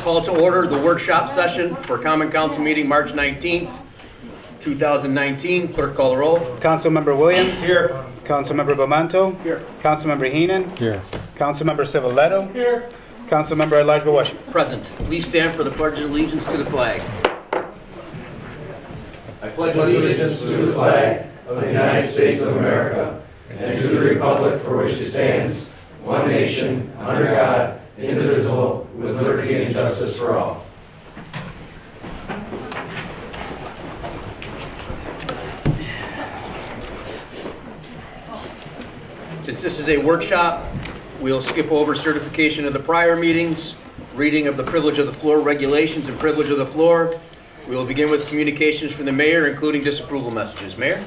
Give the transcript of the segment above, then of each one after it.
Call to order the workshop session for Common Council meeting March 19th, 2019. Clerk call the roll. Councilmember Williams. Here. Councilmember Bamanto. Here. Councilmember Heenan. Here. Councilmember Civiletto. Here. Councilmember Elijah Washington. Present. Please stand for the Pledge of Allegiance to the flag. I pledge allegiance to the flag of the United States of America and to the republic for which it stands, one nation, under God, indivisible, with liberty and justice for all. Since this is a workshop, we'll skip over certification of the prior meetings, reading of the privilege of the floor regulations and privilege of the floor. We will begin with communications from the mayor, including disapproval messages. Mayor?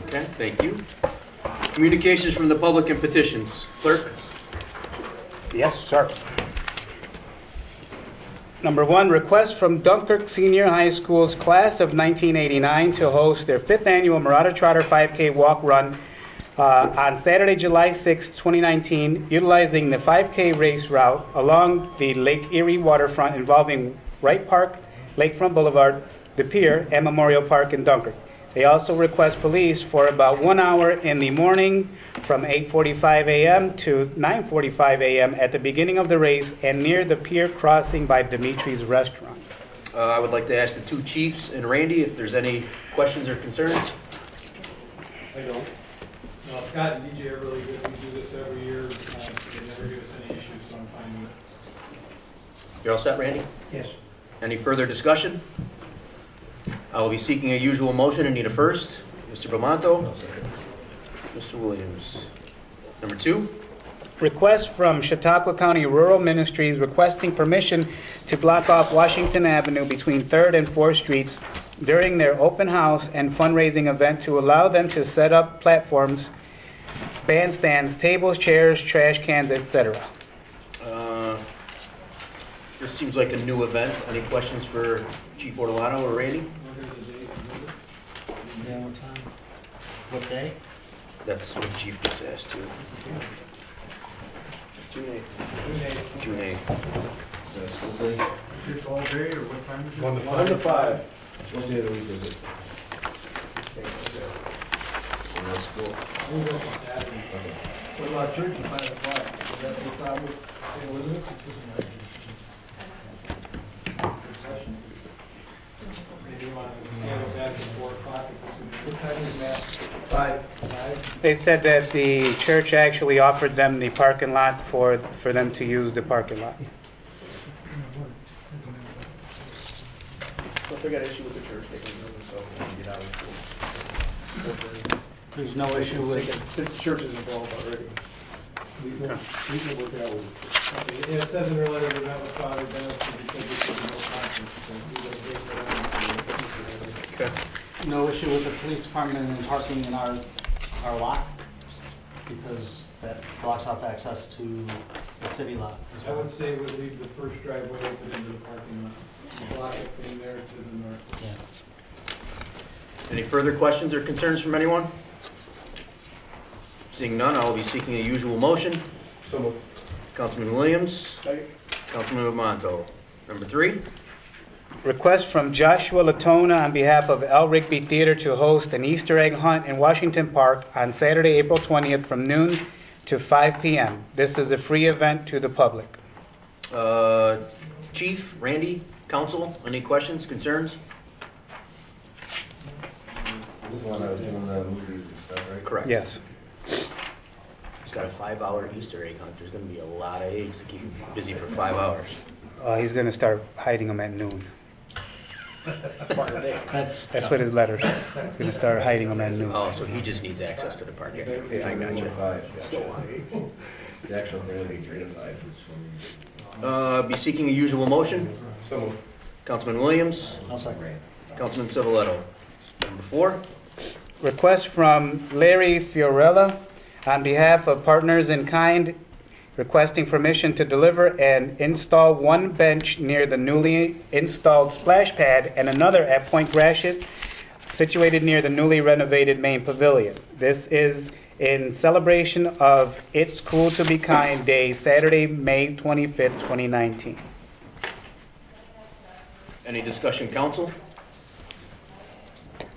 Okay, thank you. Communications from the public and petitions. Clerk? Yes, sir. Number one, request from Dunkirk Senior High School's class of 1989 to host their 5th annual Marauder Trotter 5K walk run on Saturday, July 6, 2019, utilizing the 5K race route along the Lake Erie waterfront involving Wright Park, Lakefront Boulevard, the Pier, and Memorial Park in Dunkirk. They also request police for about 1 hour in the morning from 8:45 a.m. to 9:45 a.m. at the beginning of the race and near the pier crossing by Dimitri's Restaurant. I would like to ask the two chiefs and Randy if there's any questions or concerns. I don't. Scott and DJ are really good. We do this every year. They never give us any issues, so I'm fine with it. You're all set, Randy? Yes. Any further discussion? I will be seeking a usual motion and need a first. Mr. Bamanto. Mr. Williams. Number two. Request from Chautauqua County Rural Ministries requesting permission to block off Washington Avenue between 3rd and 4th Streets during their open house and fundraising event to allow them to set up platforms, bandstands, tables, chairs, trash cans, etc. This seems like a new event. Any questions for Chief Ortolano or Randy? Yeah, what time? What day? That's what Chief just asked too. June 8th. Just all day, or what time is it? 1 to 5. Which day of the week is it? What about church at 5 o'clock? Is that no problem? Maybe you want to handle back at 4 o'clock. What time is that? 5. They said that the church actually offered them the parking lot for them to use the parking lot. If they got an issue with the church, they can move themselves and get out of school. There's no issue with it. Since the church is involved already. We can work it out with. Yeah, it says in their letter, they met with Father Dennis because there's no conference. So we Okay. No issue with the police department and parking in our lot, because that blocks off access to the city lot. I would say we'd leave the first driveway open into the parking lot. Block it from there to the north. Yeah. Any further questions or concerns from anyone? Seeing none, I will be seeking a usual motion. So moved. Councilman Williams. Councilman Bamanto. Number three. Request from Joshua Latona on behalf of El Rigby Theater to host an Easter egg hunt in Washington Park on Saturday, April 20th from noon to 5 p.m. This is a free event to the public. Chief, Randy, Council, any questions, concerns? This is one I was doing the movies and stuff, right? Correct. Yes. He's got a 5-hour Easter egg hunt. There's going to be a lot of eggs to keep him busy for 5 hours. He's going to start hiding them at noon. That's what his letter says. He's going to start hiding them at noon. Oh, so he just needs access to the park area. I got you. 5. The actual thing would be 3 to 5. Be seeking a usual motion. So moved. Councilman Williams. I'll second. Councilman Civiletto. Number four. Request from Larry Fiorella on behalf of Partners in Kind requesting permission to deliver and install one bench near the newly installed splash pad and another at Point Gratiot, situated near the newly renovated main pavilion. This is in celebration of It's Cool to Be Kind Day, Saturday, May 25th, 2019. Any discussion, council?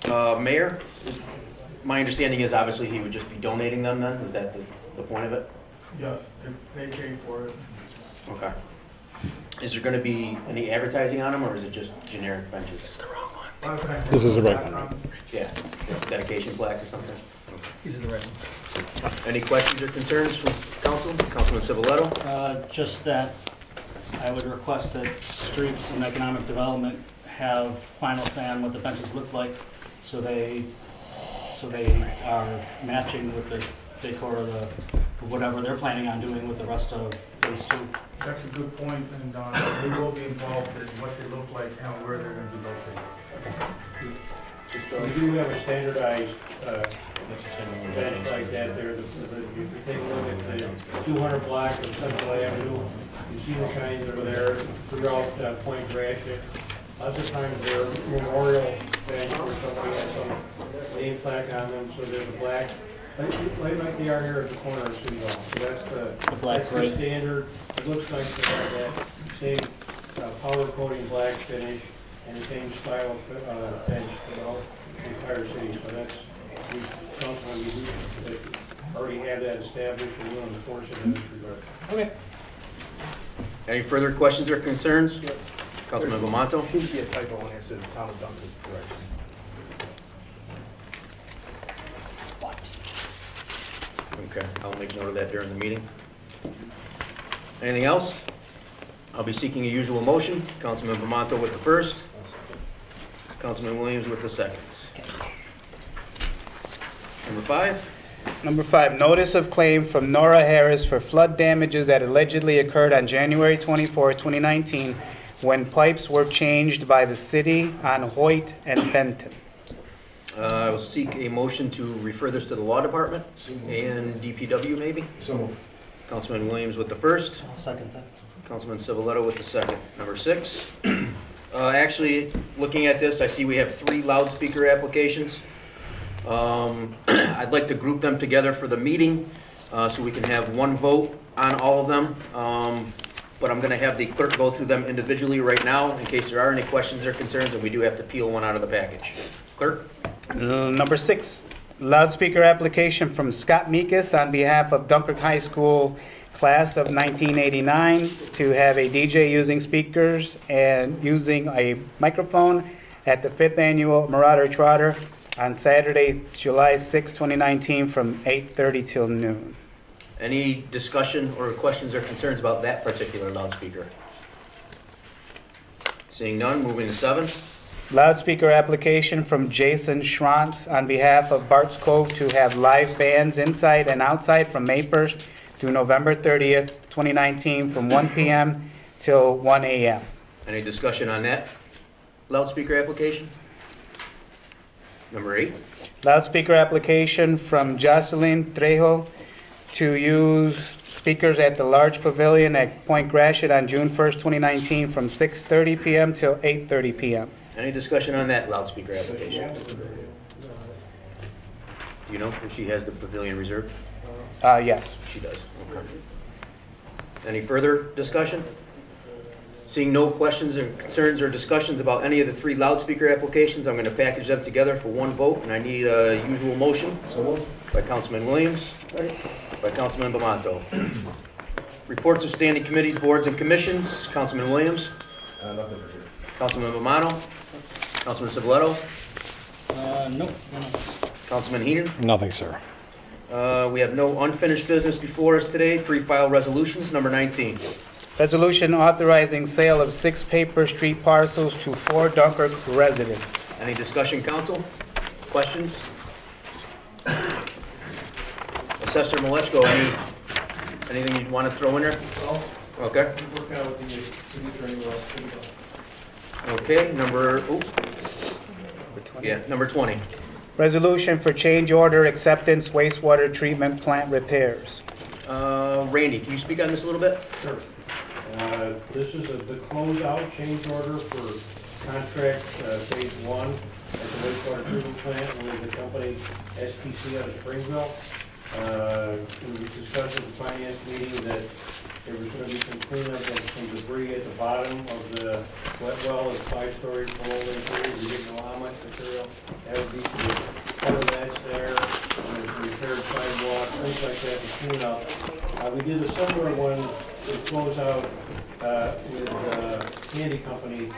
Mayor, my understanding is obviously he would just be donating them then? Is that the point of it? Yes, they pay for it. Okay. Is there gonna be any advertising on them, or is it just generic benches? This is the right one. Yeah, dedication plaque or something? These are the right ones. Any questions or concerns from council? Councilman Civiletto? Just that I would request that streets and economic development have final say on what the benches look like, so they are matching with the decor of the, whatever they're planning on doing with the rest of phase 2. That's a good point, and we will be involved in what they look like and where they're gonna be located. We do have a standardized bench like that there. If you take a look at the 200 block of Central Avenue, you see the kinds that are there throughout Point Gratiot. Lots of times they're memorial bench where somebody has some name plaque on them, so they're the black, like they are here at the corner of City Hall. So The black that's the grid. standard. It looks like they have that same powder coating black finish and the same style of bench throughout the entire city. So that's, we already have that established and we'll enforce it in this regard. Okay. Any further questions or concerns? Yes. Councilman Bamanto? Seems to be a typo when it says town of Dunkirk direction. Okay, I'll make note of that during the meeting. Anything else? I'll be seeking a usual motion. Councilman Bamanto with the first. Councilman Williams with the second. Number 5. Number 5, notice of claim from Nora Harris for flood damages that allegedly occurred on January 24, 2019, when pipes were changed by the city on Hoyt and Benton. I will seek a motion to refer this to the law department and DPW maybe. So moved. Councilman Williams with the first. I'll second that. Councilman Civiletto with the second. Number 6. Actually, looking at this, I see we have 3 loudspeaker applications. I'd like to group them together for the meeting so we can have one vote on all of them. But I'm going to have the clerk go through them individually right now in case there are any questions or concerns, and we do have to peel one out of the package. Clerk? Number 6, loudspeaker application from Scott Meekus on behalf of Dunkirk High School class of 1989 to have a DJ using speakers and using a microphone at the 5th Annual Marauder Trotter on Saturday, July 6, 2019 from 8:30 till noon. Any discussion or questions or concerns about that particular loudspeaker? Seeing none, moving to 7. Loudspeaker application from Jason Schrantz on behalf of Bart's Cove to have live bands inside and outside from May 1st to November 30th, 2019 from 1 p.m. till 1 a.m. Any discussion on that loudspeaker application? Number 8. Loudspeaker application from Jocelyn Trejo to use speakers at the large pavilion at Point Gratiot on June 1st, 2019 from 6:30 p.m. till 8:30 p.m. Any discussion on that loudspeaker application? Do you know if she has the pavilion reserved? Yes. She does, okay. Any further discussion? Seeing no questions or concerns or discussions about any of the 3 loudspeaker applications, I'm going to package them together for one vote, and I need a usual motion. So moved. By Councilman Williams. By Councilman Bamanto. Reports of standing committees, boards, and commissions. Councilman Williams. Nothing for sure. Councilman Bamanto. Councilman Civiletto. Nope. Councilman Heenan. Nothing, sir. We have no unfinished business before us today. Pre-file resolutions, number 19. Resolution authorizing sale of 6 paper street parcels to 4 Dunkirk residents. Any discussion, council? Questions? Assessor Malechko, anything you'd want to throw in there? Okay. Work out with the city attorney. Okay, number 20. Resolution for change order acceptance wastewater treatment plant repairs. Randy, can you speak on this a little bit? Sure. This is the closeout change order for contract phase 1 at the wastewater treatment plant with the company STC out of Springville. It was discussed at the finance meeting that there was going to be some cleanup of some debris at the bottom of the wet well. It's 5 stories below the interior. We didn't know how much material. That would be some cover that's there, and some repaired sidewalk, things like that to clean up. We did a similar one to close out with Candy Company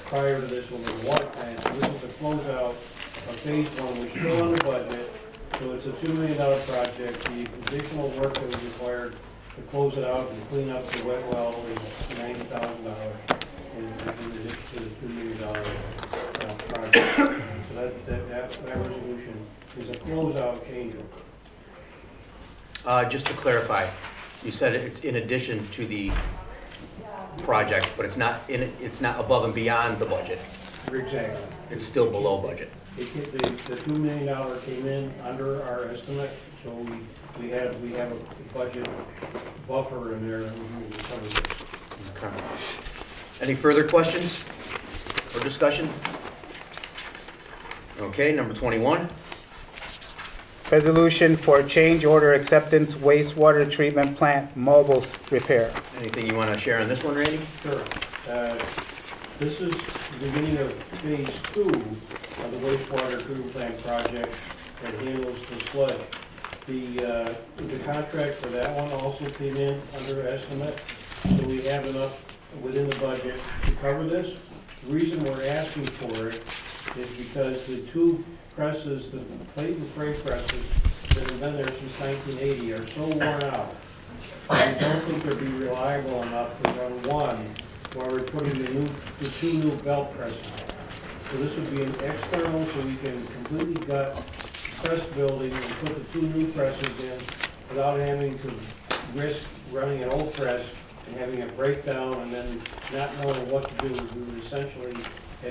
prior to this one with the water plant. So this is a closeout of phase 1. We're still on the budget. So it's a $2 million project. The additional work that was required to close it out and clean up the wet well is $90,000 in addition to the $2 million project. So that resolution is a closeout change order. Just to clarify, you said it's in addition to the project, but it's not above and beyond the budget. Exactly. It's still below budget. The $2 million came in under our estimate, so we have a budget buffer in there and we will cover it. Okay. Any further questions or discussion? Okay, number 21. Resolution for change order acceptance wastewater treatment plant mobile repair. Anything you want to share on this one, Randy? Sure. This is the beginning of phase 2 of the wastewater treatment plant project that handles the sludge. The contract for that one also came in under estimate, so we have enough within the budget to cover this. The reason we're asking for it is because the 2 presses, the plate and freight presses that have been there since 1980 are so worn out. We don't think they'll be reliable enough to run one while we're putting the 2 new belt presses. So this would be an external, so we can completely gut the press building and put the 2 new presses in without having to risk running an old press and having it break down and then not knowing what to do. We would essentially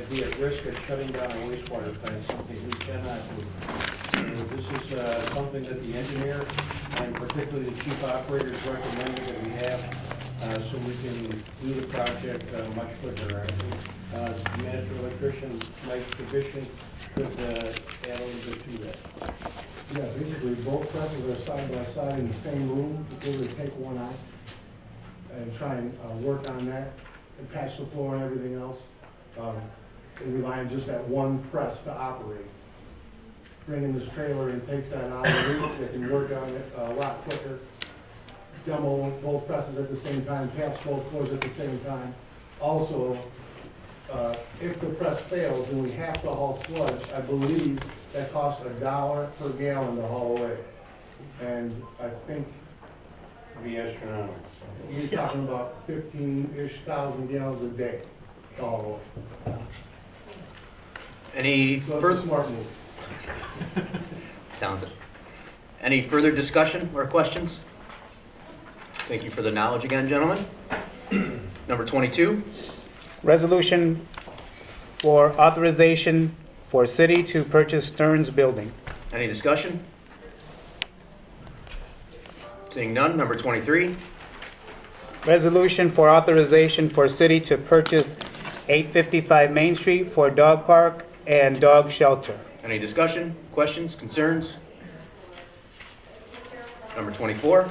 be at risk of shutting down a wastewater plant, something we cannot do. And this is something that the engineer and particularly the chief operators recommended that we have so we can do the project much quicker. I think the master electrician, Mike Tradition, could add a little bit to that. Yeah, basically both presses are side by side in the same room. We're going to take one out and try and work on that and patch the floor and everything else. And rely on just that one press to operate. Bringing this trailer in takes that out of the week. They can work on it a lot quicker. Demo both presses at the same time, patch both floors at the same time. Also, if the press fails and we have to haul sludge, I believe that costs $1 per gallon to haul away. And I think Be astronomical. you're talking about 15-ish thousand gallons a day to haul away. Any So it's a further? smart move. Sounds it. Any further discussion or questions? Thank you for the knowledge again, gentlemen. Number 22. Resolution for authorization for city to purchase Stearns Building. Any discussion? Seeing none. Number 23. Resolution for authorization for city to purchase 855 Main Street for dog park and dog shelter. Any discussion, questions, concerns? Number 24.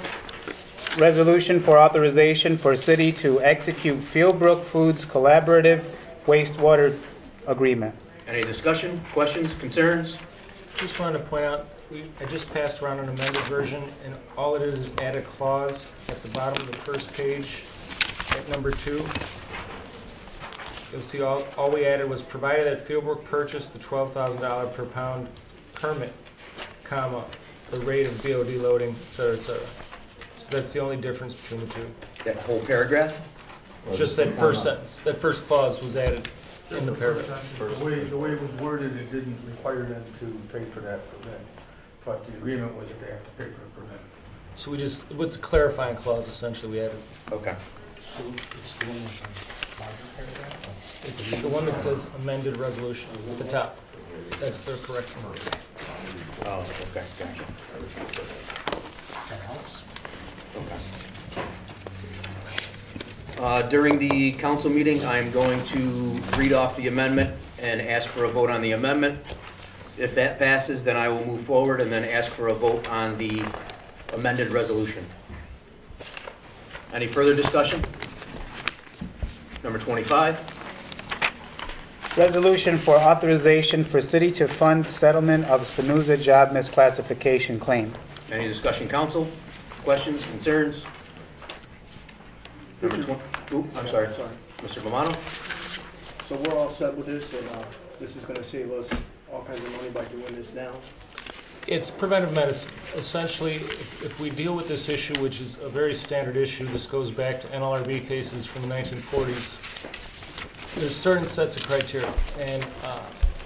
Resolution for authorization for city to execute Fieldbrook Foods Collaborative Wastewater Agreement. Any discussion, questions, concerns? Just wanted to point out, I just passed around an amended version, and all it is add a clause at the bottom of the first page, at number 2. You'll see all we added was provided that Fieldbrook purchased the $12,000 per pound permit, comma, the rate of BOD loading, et cetera, et cetera. So that's the only difference between the 2. That whole paragraph? Just that first sentence, that first clause was added in the paragraph. The way it was worded, it didn't require them to pay for that permit, but the agreement was that they have to pay for the permit. So we just, what's a clarifying clause essentially we added? Okay. It's the one that says amended resolution at the top. That's the correct one. Oh, okay, gotcha. That helps. Okay. During the council meeting, I'm going to read off the amendment and ask for a vote on the amendment. If that passes, then I will move forward and then ask for a vote on the amended resolution. Any further discussion? Number 25. Resolution for authorization for city to fund settlement of Spinoza job misclassification claim. Any discussion, council? Questions, concerns? Number 20. I'm sorry. Mr. Bomano? So we're all set with this, and this is going to save us all kinds of money by doing this now? It's preventive medicine. Essentially, if we deal with this issue, which is a very standard issue, this goes back to NLRB cases from the 1940s, there's certain sets of criteria, and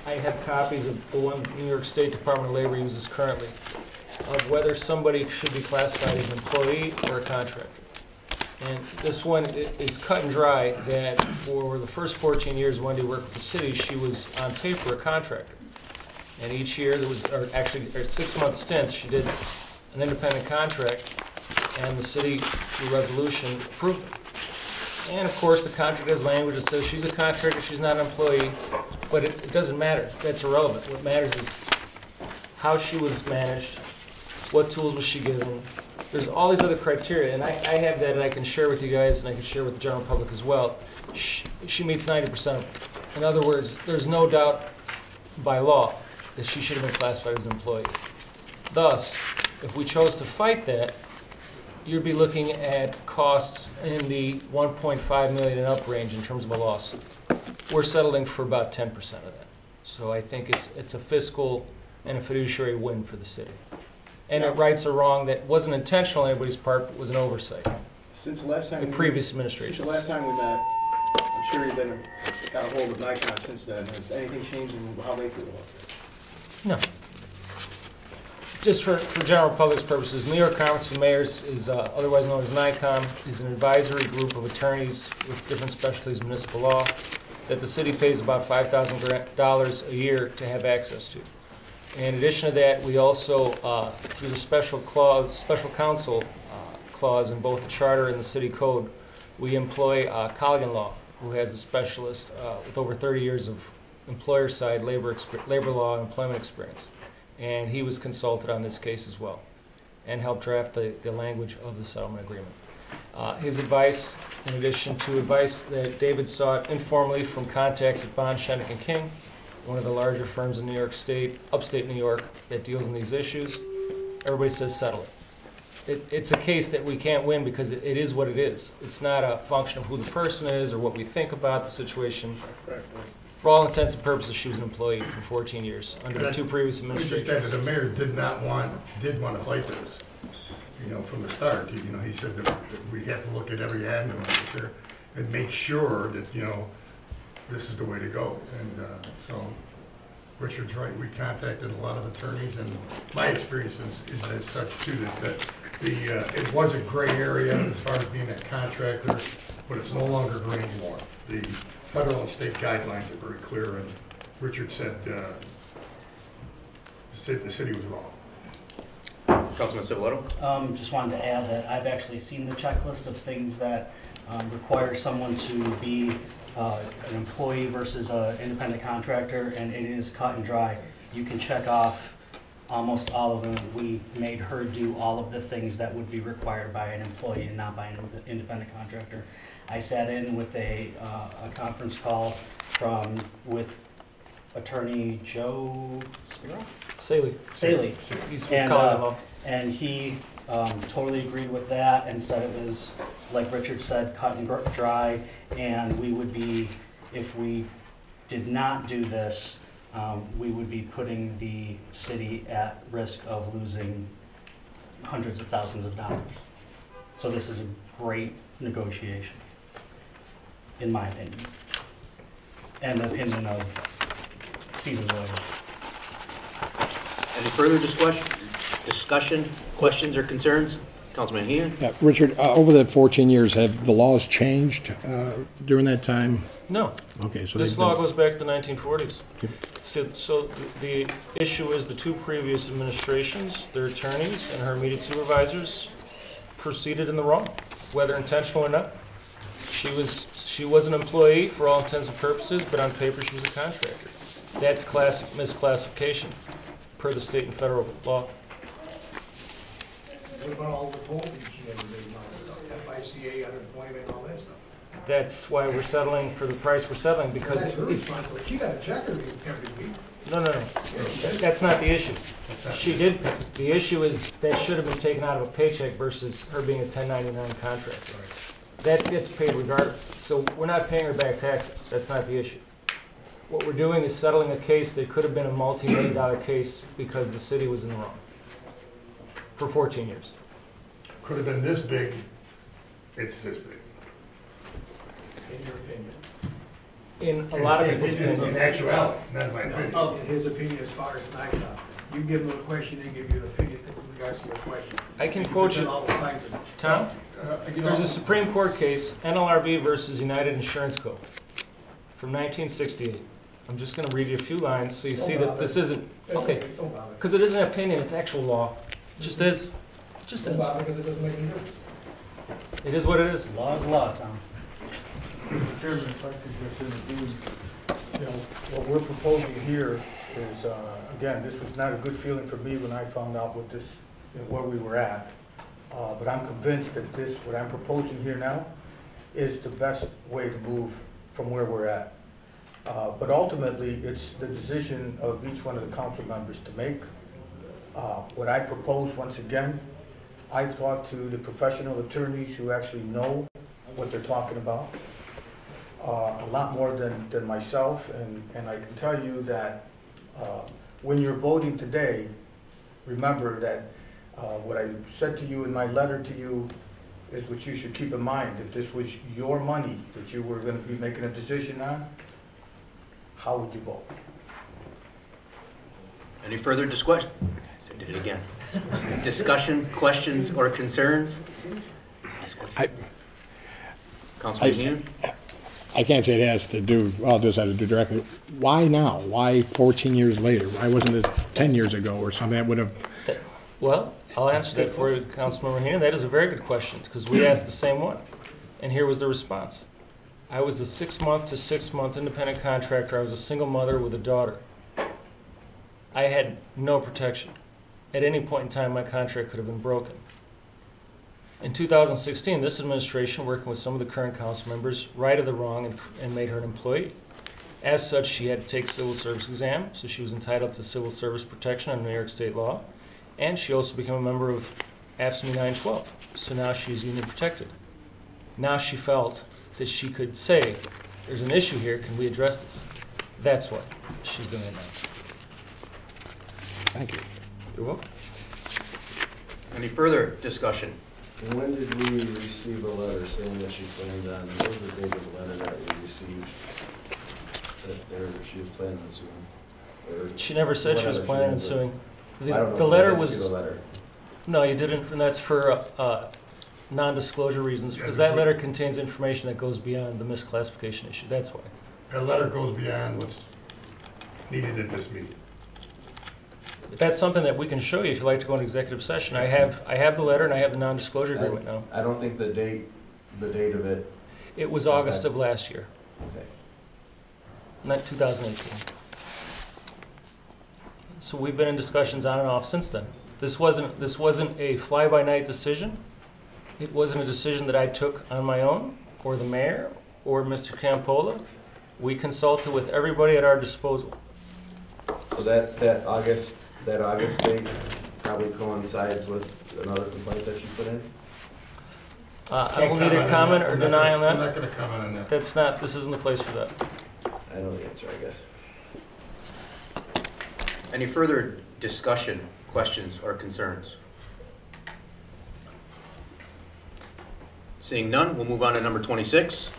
I have copies of the one the New York State Department of Labor uses currently, of whether somebody should be classified as an employee or a contractor. And this one is cut and dry that for the first 14 years Wendy worked with the city, she was on paper a contractor. And each year, there was, or 6-month stints, she did an independent contract, and the city, through resolution, approved it. And of course, the contract has language that says she's a contractor, she's not an employee, but it doesn't matter. That's irrelevant. What matters is how she was managed, what tools was she given. There's all these other criteria, and I have that, and I can share with you guys, and I can share with the general public as well. She meets 90% of them. In other words, there's no doubt by law that she should have been classified as an employee. Thus, if we chose to fight that, you'd be looking at costs in the 1.5 million and up range in terms of a lawsuit. We're settling for about 10% of that. So I think it's a fiscal and a fiduciary win for the city. And it rights a wrong that wasn't intentional on anybody's part, but was an oversight. Since the last time... The previous administration. Since the last time we met, I'm sure you've got a hold of Nikon since then. Has anything changed in how they feel about this? No. Just for general public's purposes, New York Conference of Mayors is otherwise known as NICOM, is an advisory group of attorneys with different specialties in municipal law that the city pays about $5,000 a year to have access to. In addition to that, we also, through the special counsel clause in both the charter and the city code, we employ Colligan Law, who has a specialist with over 30 years of employer side labor law and employment experience. And he was consulted on this case as well and helped draft the language of the settlement agreement. His advice, in addition to advice that David sought informally from contacts at Bond, Shennick & King, one of the larger firms in New York State, upstate New York, that deals in these issues, everybody says settle it. It's a case that we can't win because it is what it is. It's not a function of who the person is or what we think about the situation. For all intents and purposes, she was an employee for 14 years under the two previous administrations. We just added the mayor did want to fight this, from the start. He said that we have to look at every avenue and make sure that, this is the way to go. And so Richard's right. We contacted a lot of attorneys, and my experience is as such too that it was a gray area as far as being a contractor, but it's no longer gray anymore. The federal and state guidelines are very clear, and Richard said the city was wrong. Councilman Civiletto? Just wanted to add that I've actually seen the checklist of things that require someone to be an employee versus an independent contractor, and it is cut and dry. You can check off almost all of them. We made her do all of the things that would be required by an employee and not by an independent contractor. I sat in with a conference call with attorney Joe Saley. He's from Colligan Law. And he totally agreed with that and said it was, like Richard said, cut and dry, and we would be, if we did not do this, we would be putting the city at risk of losing hundreds of thousands of dollars. So this is a great negotiation, in my opinion, and the opinion of seasoned lawyers. Any further discussion, questions, or concerns? Councilman Heehan? Yeah, Richard, over that 14 years, have the laws changed during that time? No. Okay, so this law goes back to the 1940s. So the issue is the two previous administrations, their attorneys and her immediate supervisors proceeded in the wrong, whether intentional or not. She was an employee for all intents and purposes, but on paper she was a contractor. That's classic misclassification per the state and federal law. What about all the holdings she had to make about stuff, FICA, unemployment, all that stuff? That's why we're settling for the price we're settling, because That's her if, responsibility. She got a check every week. no, that's not the issue. She did, the issue is that should have been taken out of a paycheck versus her being a 1099 contractor. That gets paid regardless, so we're not paying her back taxes, that's not the issue. What we're doing is settling a case that could have been a multi-million-dollar case because the city was in the wrong for 14 years. Could have been this big, it's this big. In your opinion. In a lot of people's In opinions. actuality, not in my opinion. In his opinion, as far as NICA, you give him a question, they give you an opinion in regards to your question. I can quote you, All the sides of it. Tom, You know, there's a Supreme Court case, NLRB versus United Insurance Co. from 1968. I'm just gonna read you a few lines so you see that this isn't, okay, Don't bother. because it isn't an opinion, it's actual law. It just is. It just Don't is. bother because it doesn't make any difference. It is what it is. Law is law, Tom. Mr. Chairman, if I could just intervene, you know, what we're proposing here is, again, this was not a good feeling for me when I found out what this, you know, where we were at. But I'm convinced that this, what I'm proposing here now, is the best way to move from where we're at. But ultimately, it's the decision of each one of the council members to make. What I propose, once again, I've talked to the professional attorneys who actually know what they're talking about, a lot more than myself, and I can tell you that when you're voting today, remember that what I said to you in my letter to you is what you should keep in mind. If this was your money that you were going to be making a decision on, how would you vote? Any further discussion? I did it again. Discussion, questions, or concerns? Councilman Heenan? I can't say it has to do, well, this has to do directly. Why now? Why 14 years later? Why wasn't it 10 years ago or something that would have? Well, I'll answer that for you, Councilmember Heenan. That is a very good question, because we asked the same one. And here was the response. I was a 6-month to 6-month independent contractor. I was a single mother with a daughter. I had no protection. At any point in time, my contract could have been broken. In 2016, this administration, working with some of the current council members, righted the wrong and made her an employee. As such, she had to take a civil service exam, so she was entitled to civil service protection under New York state law. And she also became a member of AFSCME 912, so now she's union protected. Now she felt that she could say, there's an issue here, can we address this? That's what she's doing now. Thank you. You're welcome. Any further discussion? When did we receive a letter saying that she planned on, what was the date of the letter that we received? That she was planning on suing? Or She never said she was whatever planning on did, suing. but I don't know The if letter I did see was, the letter. no, you didn't, and that's for non-disclosure reasons, because that letter contains information that goes beyond the misclassification issue, that's why. That letter goes beyond what's needed at this meeting. That's something that we can show you if you'd like to go into executive session. I have the letter and I have the non-disclosure agreement now. I don't think the date of it, It was August of last year, okay. not 2018. So we've been in discussions on and off since then. This wasn't a fly-by-night decision. It wasn't a decision that I took on my own, or the mayor, or Mr. Campola. We consulted with everybody at our disposal. So that August date probably coincides with another complaint that you put in? I will need a comment or deny on I'm that. not gonna comment on that. This isn't the place for that. I know the answer, I guess. Any further discussion, questions, or concerns? Seeing none, we'll move on to number 26.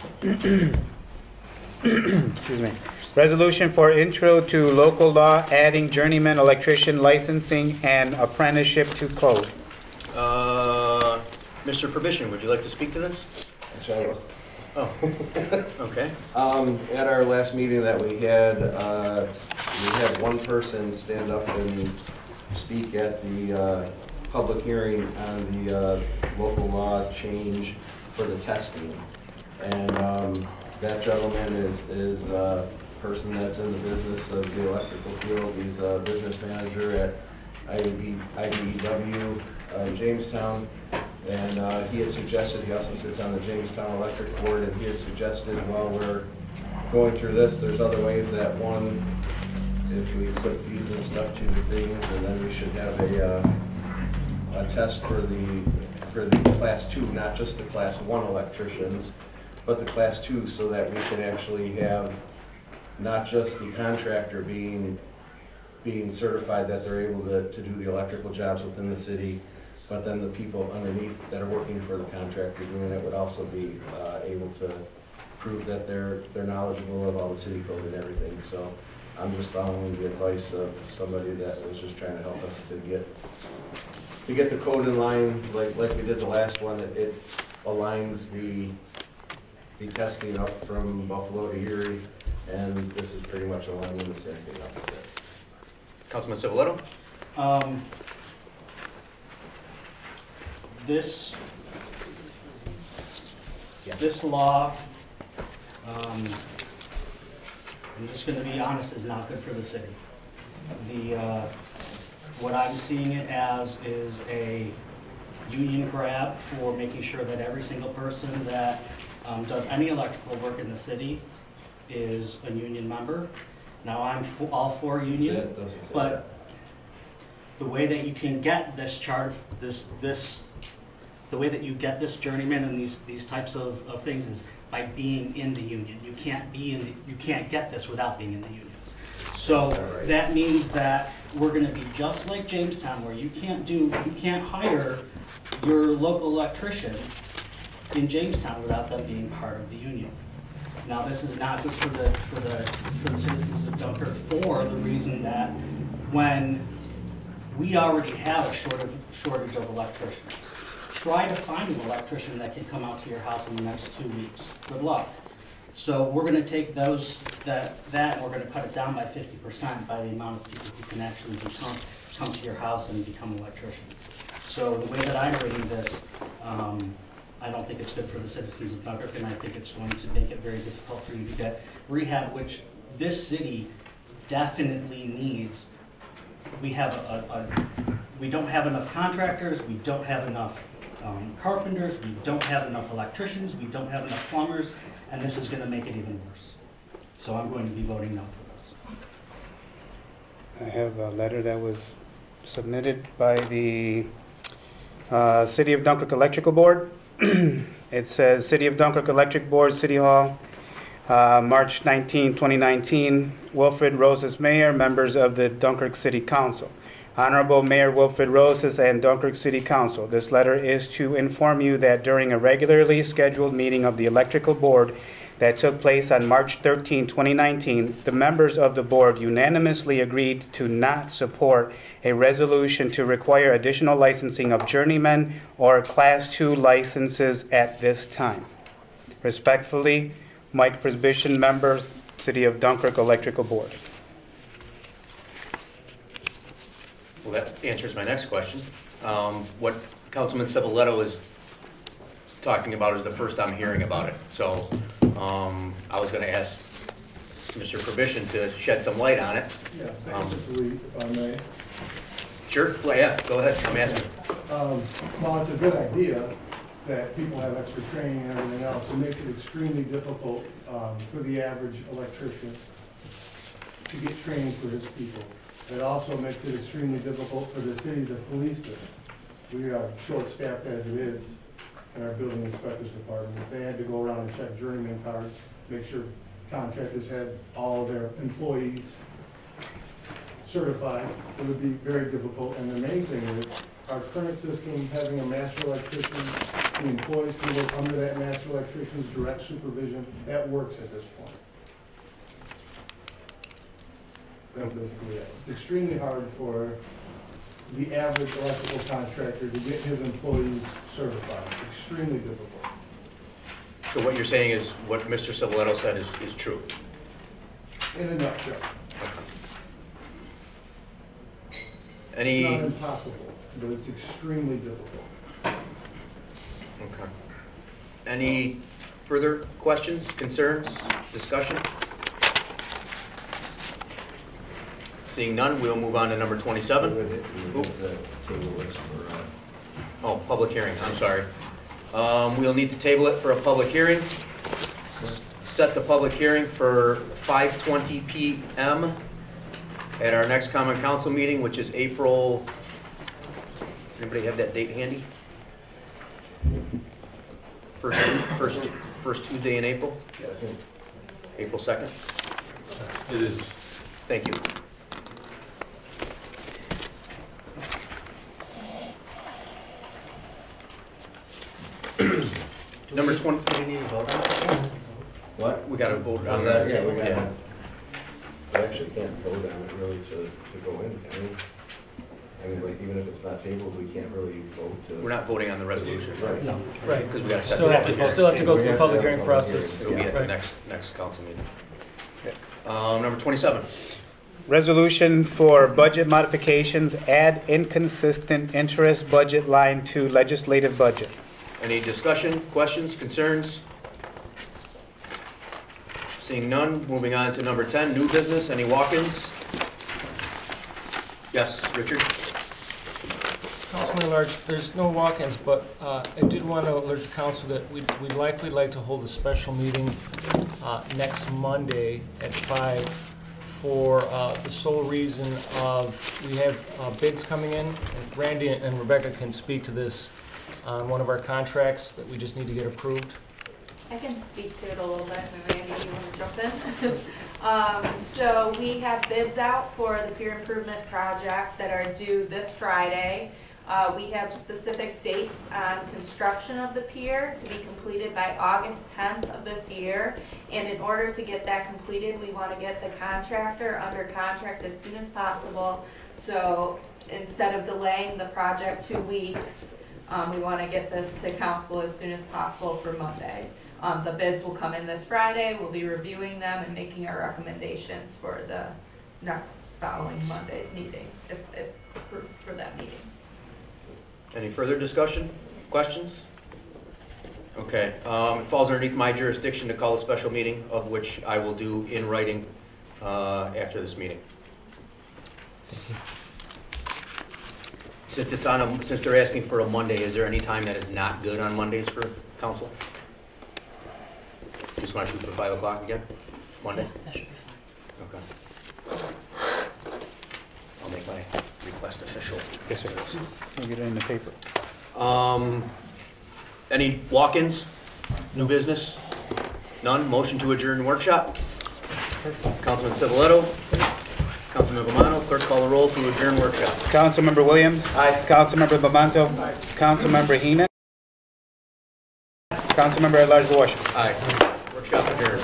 Excuse me. Resolution for intro to local law, adding journeyman electrician licensing and apprenticeship to code. Mr. Prohibition, would you like to speak to this? Actually, I will. Oh, okay. At our last meeting that we had one person stand up and speak at the public hearing on the local law change for the testing. And that gentleman is person that's in the business of the electrical field. He's a business manager at IBEW Jamestown. And he had suggested, he also sits on the Jamestown Electric Board, and he had suggested while we're going through this, there's other ways that one, if we put fees and stuff to the things, and then we should have a test for the class 2, not just the class 1 electricians, but the class 2, so that we can actually have not just the contractor being certified that they're able to do the electrical jobs within the city, but then the people underneath that are working for the contractor doing it would also be able to prove that they're knowledgeable of all the city code and everything. So I'm just following the advice of somebody that was just trying to help us to get the code in line, like we did the last one. It aligns the testing up from Buffalo to Erie, and this is pretty much aligning the same thing up there. Councilman Civiletto? This law, I'm just gonna be honest, is not good for the city. What I'm seeing it as is a union grab for making sure that every single person that does any electrical work in the city is a union member. Now, I'm all for union, That doesn't say but that. the way that you can get this chart, the way that you get this journeyman and these types of things is by being in the union. You can't get this without being in the union. So that means that we're gonna be just like Jamestown, where you can't hire your local electrician in Jamestown without them being part of the union. Now, this is not good for the citizens of Dunkirk for the reason that when we already have a shortage of electricians, try to find an electrician that can come out to your house in the next 2 weeks. Good luck. So we're going to take that and we're going to cut it down by 50% by the amount of people who can actually come to your house and become electricians. So the way that I'm reading this, I don't think it's good for the citizens of Dunkirk, and I think it's going to make it very difficult for you to get rehab, which this city definitely needs. We don't have enough contractors, we don't have enough carpenters, we don't have enough electricians, we don't have enough plumbers, and this is going to make it even worse. So I'm going to be voting no for this. I have a letter that was submitted by the City of Dunkirk Electrical Board. It says, City of Dunkirk Electric Board, City Hall, March 19, 2019. Wilfred Roses, Mayor, members of the Dunkirk City Council. Honorable Mayor Wilfred Roses and Dunkirk City Council. This letter is to inform you that during a regularly scheduled meeting of the Electrical Board that took place on March 13, 2019, the members of the board unanimously agreed to not support a resolution to require additional licensing of journeymen or Class 2 licenses at this time. Respectfully, Mike Presbytion, member, City of Dunkirk Electrical Board. Well, that answers my next question. What Councilman Civiletto is talking about is the first I'm hearing about it. So I was going to ask Mr. Prohibition to shed some light on it. Yeah, basically, if I may. Sure, yeah, go ahead, I'm asking. Well, it's a good idea that people have extra training and everything else. It makes it extremely difficult for the average electrician to get training for his people. It also makes it extremely difficult for the city to police this. We are short-staffed as it is in our building inspectors department. If they had to go around and check journeyman cards, make sure contractors had all of their employees certified, it would be very difficult. And the main thing is, our current system, having a master electrician, the employees can work under that master electrician's direct supervision, that works at this point. That's basically it. It's extremely hard for the average electrical contractor to get his employees certified. Extremely difficult. So what you're saying is what Mr. Civiletto said is true? In a nutshell. Any? It's not impossible, but it's extremely difficult. Okay. Any further questions, concerns, discussion? Seeing none, we'll move on to number 27. We would have to table this for, Oh, public hearing, I'm sorry. We'll need to table it for a public hearing. Set the public hearing for 5:20 PM at our next common council meeting, which is April, anybody have that date handy? First Tuesday in April? April 2nd? It is. Thank you. Number 20, Do we need to vote on it? what? we got to vote On on that, that. yeah, we got, we actually can't vote on it really to go in, can we? I mean, like, even if it's not tabled, we can't really vote to. We're not voting on the resolution. Right. No. Right. Because we got to set Still the have public to, hearing. still have to go We through the have to public have a hearing public process. It'll be at the Right. next council meeting. Number 27. Resolution for budget modifications, add inconsistent interest budget line to legislative budget. Any discussion, questions, concerns? Seeing none, moving on to number 10, new business. Any walk-ins? Yes, Richard? Councilman at Large, there's no walk-ins, but I did want to alert the council that we'd likely like to hold a special meeting next Monday at 5 for the sole reason of, we have bids coming in. And Randy and Rebecca can speak to this on one of our contracts that we just need to get approved. I can speak to it a little bit, and Randy, you want to jump in? So we have bids out for the pier improvement project that are due this Friday. We have specific dates on construction of the pier to be completed by August 10th of this year. And in order to get that completed, we want to get the contractor under contract as soon as possible. So instead of delaying the project 2 weeks, we want to get this to council as soon as possible for Monday. The bids will come in this Friday. We'll be reviewing them and making our recommendations for the next following Monday's meeting, if approved for that meeting. Any further discussion, questions? Okay, it falls underneath my jurisdiction to call a special meeting, of which I will do in writing after this meeting. Since it's on since they're asking for a Monday, is there any time that is not good on Mondays for council? Just want to shoot for 5 o'clock again, Monday? That should be fine. Okay. I'll make my request official. Yes, sir. We'll get it in the paper. Any walk-ins? New business? None? Motion to adjourn workshop? Councilman Civiletto? Councilman Bomano, clerk call the roll to adjourn workshop. Councilmember Williams? Aye. Councilmember Bamanto? Aye. Councilmember Heenan? Councilmember at-large Washington? Aye. Workshop adjourned.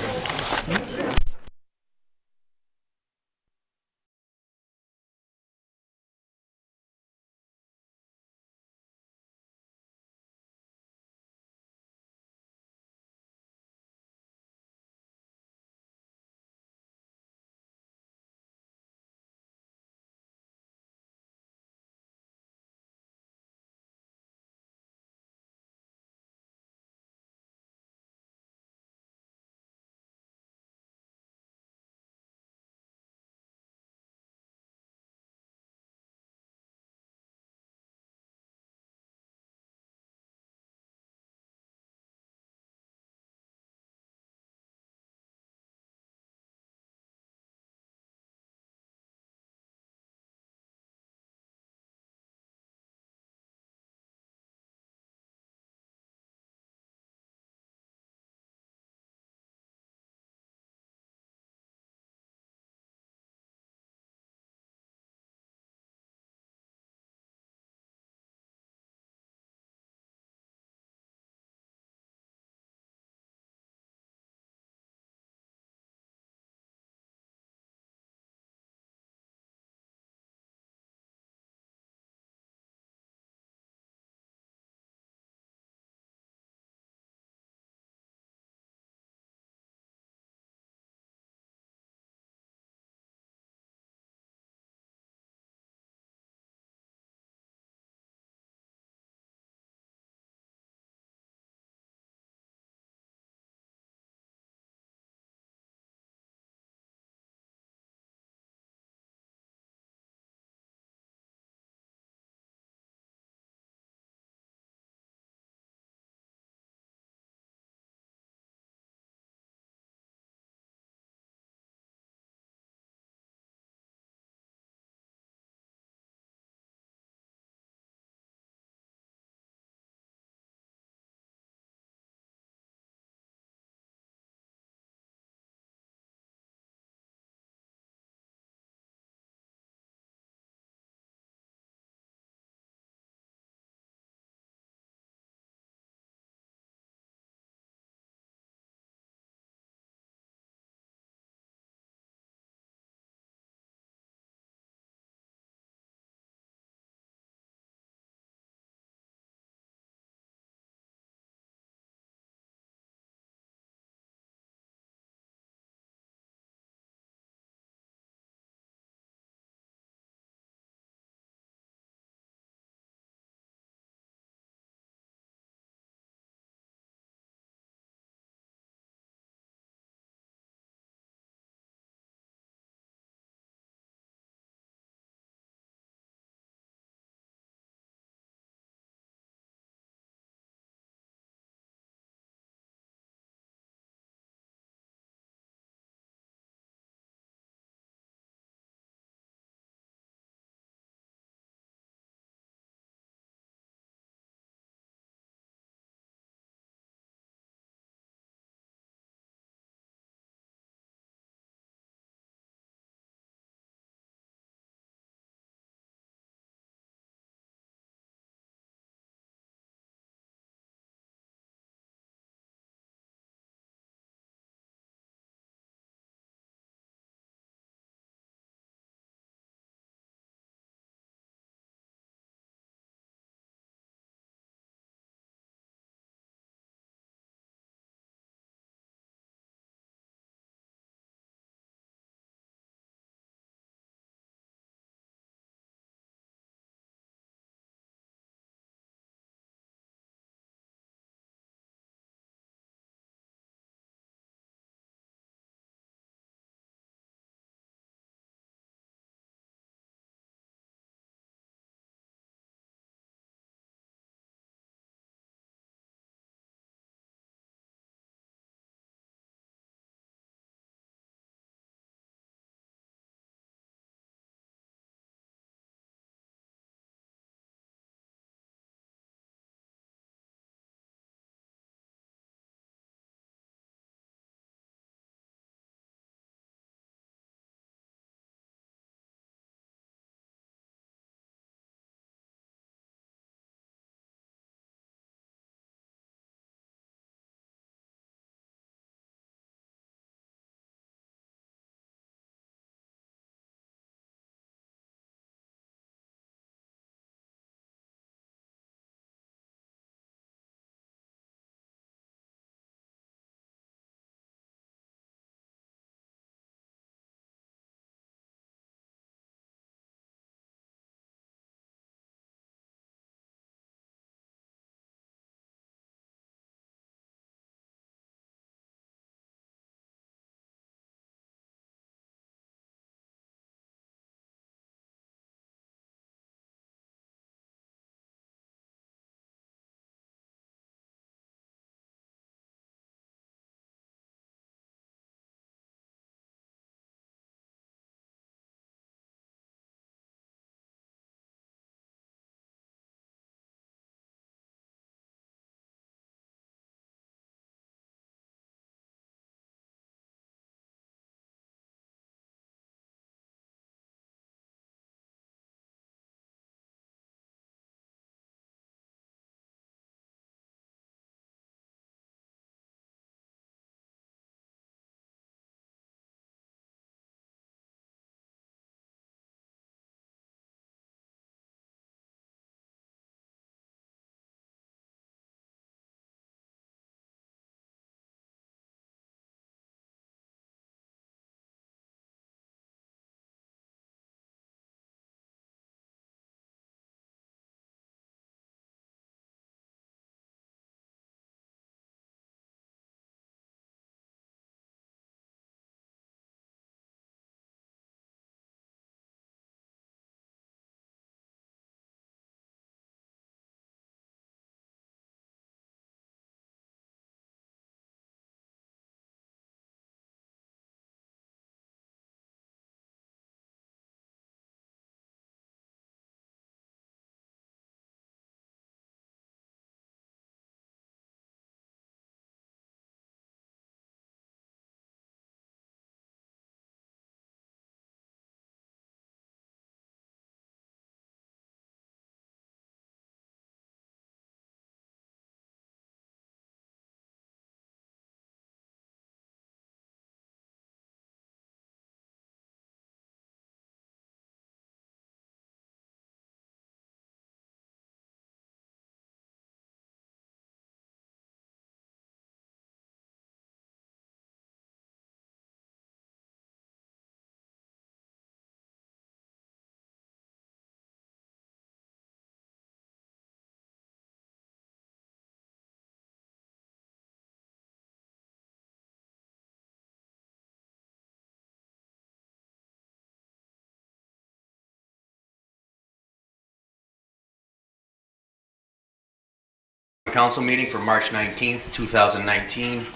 Council meeting for March 19th, 2019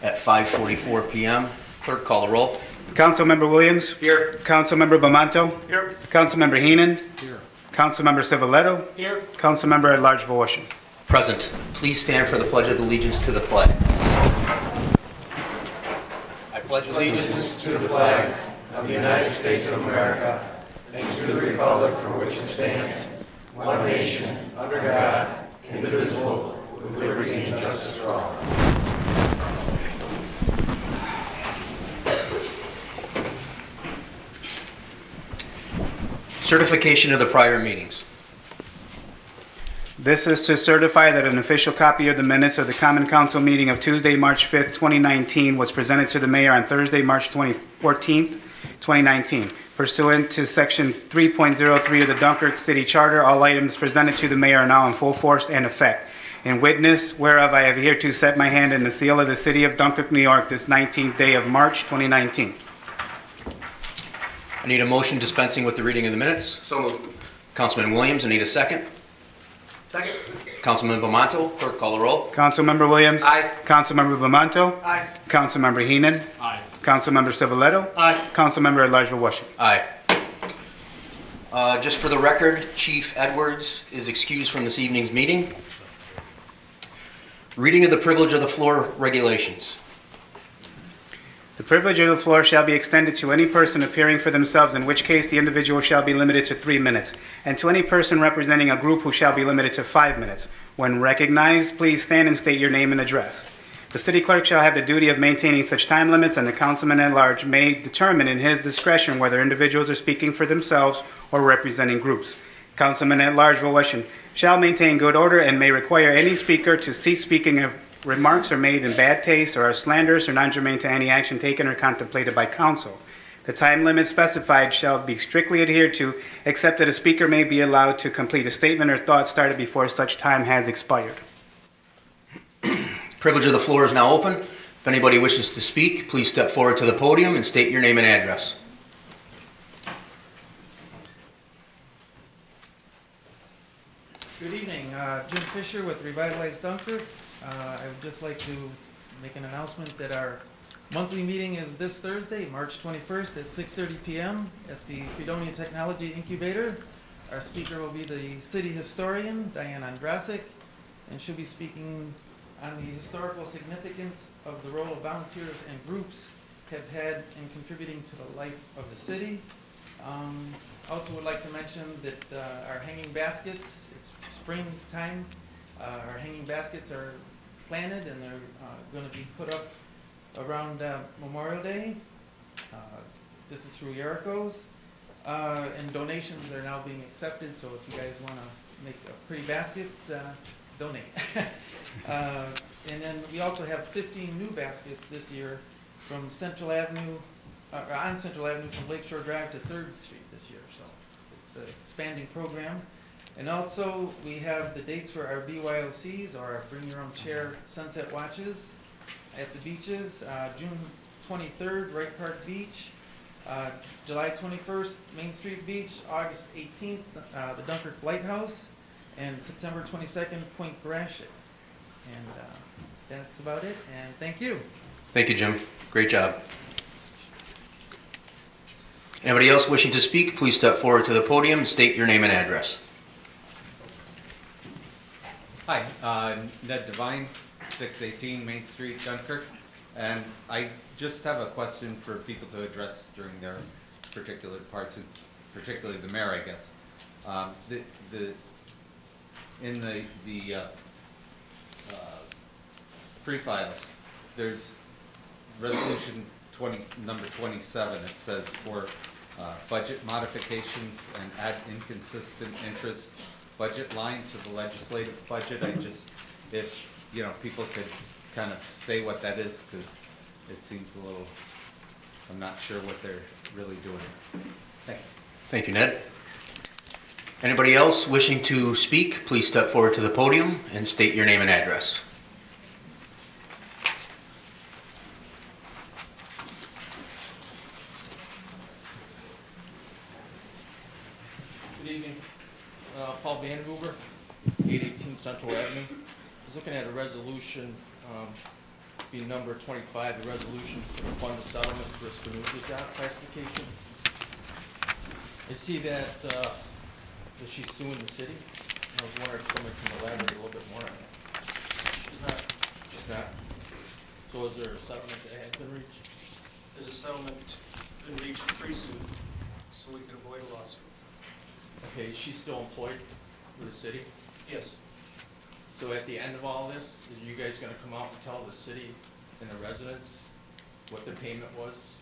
at 5:44 PM. Clerk, call the roll. Councilmember Williams. Here. Councilmember Bamanto. Here. Councilmember Heenan. Here. Councilmember Civiletto. Here. Councilmember at Large Voisin. Present. Please stand for the Pledge of Allegiance to the flag. I pledge allegiance To the flag of the United States of America and to the republic for which it stands, one nation, under God, indivisible, with liberty and justice for all. Certification of the prior meetings. This is to certify that an official copy of the minutes of the Common Council meeting of Tuesday, March 5th, 2019 was presented to the mayor on Thursday, March 14th, 2019. Pursuant to Section 3.03 of the Dunkirk City Charter, all items presented to the mayor are now in full force and effect. In witness whereof I have hereto set my hand in the seal of the city of Dunkirk, New York, this 19th day of March, 2019. I need a motion dispensing with the reading of the minutes. So moved. Councilman Williams, I need a second. Second. Councilman Bamanto, clerk, call the roll. Councilmember Williams. Aye. Councilmember Bamanto. Aye. Councilmember Heenan. Aye. Councilmember Civiletto. Aye. Councilmember at Large Voisin. Aye. Just for the record, Chief Edwards is excused from this evening's meeting. Reading of the privilege of the floor regulations. The privilege of the floor shall be extended to any person appearing for themselves, in which case the individual shall be limited to 3 minutes, and to any person representing a group who shall be limited to 5 minutes. When recognized, please stand and state your name and address. The city clerk shall have the duty of maintaining such time limits, and the councilman at large may determine in his discretion whether individuals are speaking for themselves or representing groups. Councilman at Large Voisin shall maintain good order and may require any speaker to cease speaking if remarks are made in bad taste or are slanderous or non-germane to any action taken or contemplated by council. The time limit specified shall be strictly adhered to, except that a speaker may be allowed to complete a statement or thought started before such time has expired. Privilege of the floor is now open. If anybody wishes to speak, please step forward to the podium and state your name and address. Good evening, Jim Fisher with Revitalize Dunkirk. I would just like to make an announcement that our monthly meeting is this Thursday, March 21st at 6:30 p.m. at the Fredonia Technology Incubator. Our speaker will be the city historian, Diane Andrasik, and she'll be speaking on the historical significance of the role of volunteers and groups have had in contributing to the life of the city. Also would like to mention that our hanging baskets, it's springtime, our hanging baskets are planted and they're going to be put up around Memorial Day. This is through Yarico's. And donations are now being accepted, so if you guys want to make a pretty basket, donate. And then we also have 15 new baskets this year from Central Avenue, on Central Avenue from Lakeshore Drive to 3rd Street this year, so it's an expanding program. And also, we have the dates for our BYOCs, or our Bring Your Own Chair Sunset Watches at the beaches. June 23rd, Wright Park Beach. July 21st, Main Street Beach. August 18th, the Dunkirk Lighthouse. And September 22nd, Point Gratiot. And that's about it, and thank you. Thank you, Jim. Great job. Anybody else wishing to speak, please step forward to the podium and state your name and address. Hi, Ned Devine, 618 Main Street, Dunkirk. And I just have a question for people to address during their particular parts, and particularly the mayor, I guess. In the pre-files, there's resolution number 27. It says for budget modifications and add inconsistent interest budget line to the legislative budget. If people could kind of say what that is, because it seems a little, I'm not sure what they're really doing. Thank you. Thank you, Ned. Anybody else wishing to speak, please step forward to the podium and state your name and address. Good evening. Paul Vandenhuber, 818 Central Avenue. was looking at a resolution, be number 25, the resolution to fund the settlement for Spinoza job classification. I see that she's suing the city. I was wondering if someone can elaborate a little bit more on that. She's not. She's not? So is there a settlement that has been reached? There's a settlement been reached pre-suit, so we can avoid a lawsuit. Okay, is she still employed with the city? Yes. So at the end of all this, are you guys gonna come out and tell the city and the residents what the payment was?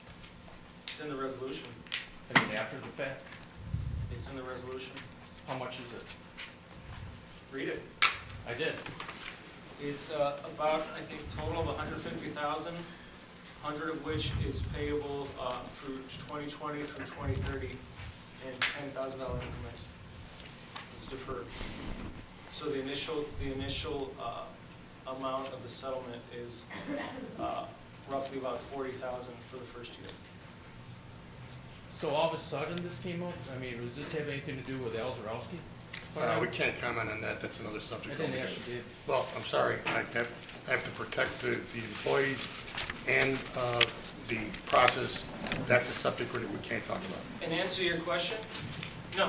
It's in the resolution. I mean, after the fact? It's in the resolution. How much is it? Read it. I did. It's about, I think, total of $150,000, 100 of which is payable through 2020 through 2030 in $10,000 increments. It's deferred. So the initial amount of the settlement is roughly about $40,000 for the first year. So all of a sudden this came up? I mean, does this have anything to do with Al Zarowski? We can't comment on that, that's another subject. I didn't ask you, Dave. Well, I'm sorry, I have to protect the employees and the process. That's a subject we can't talk about. In answer to your question, no.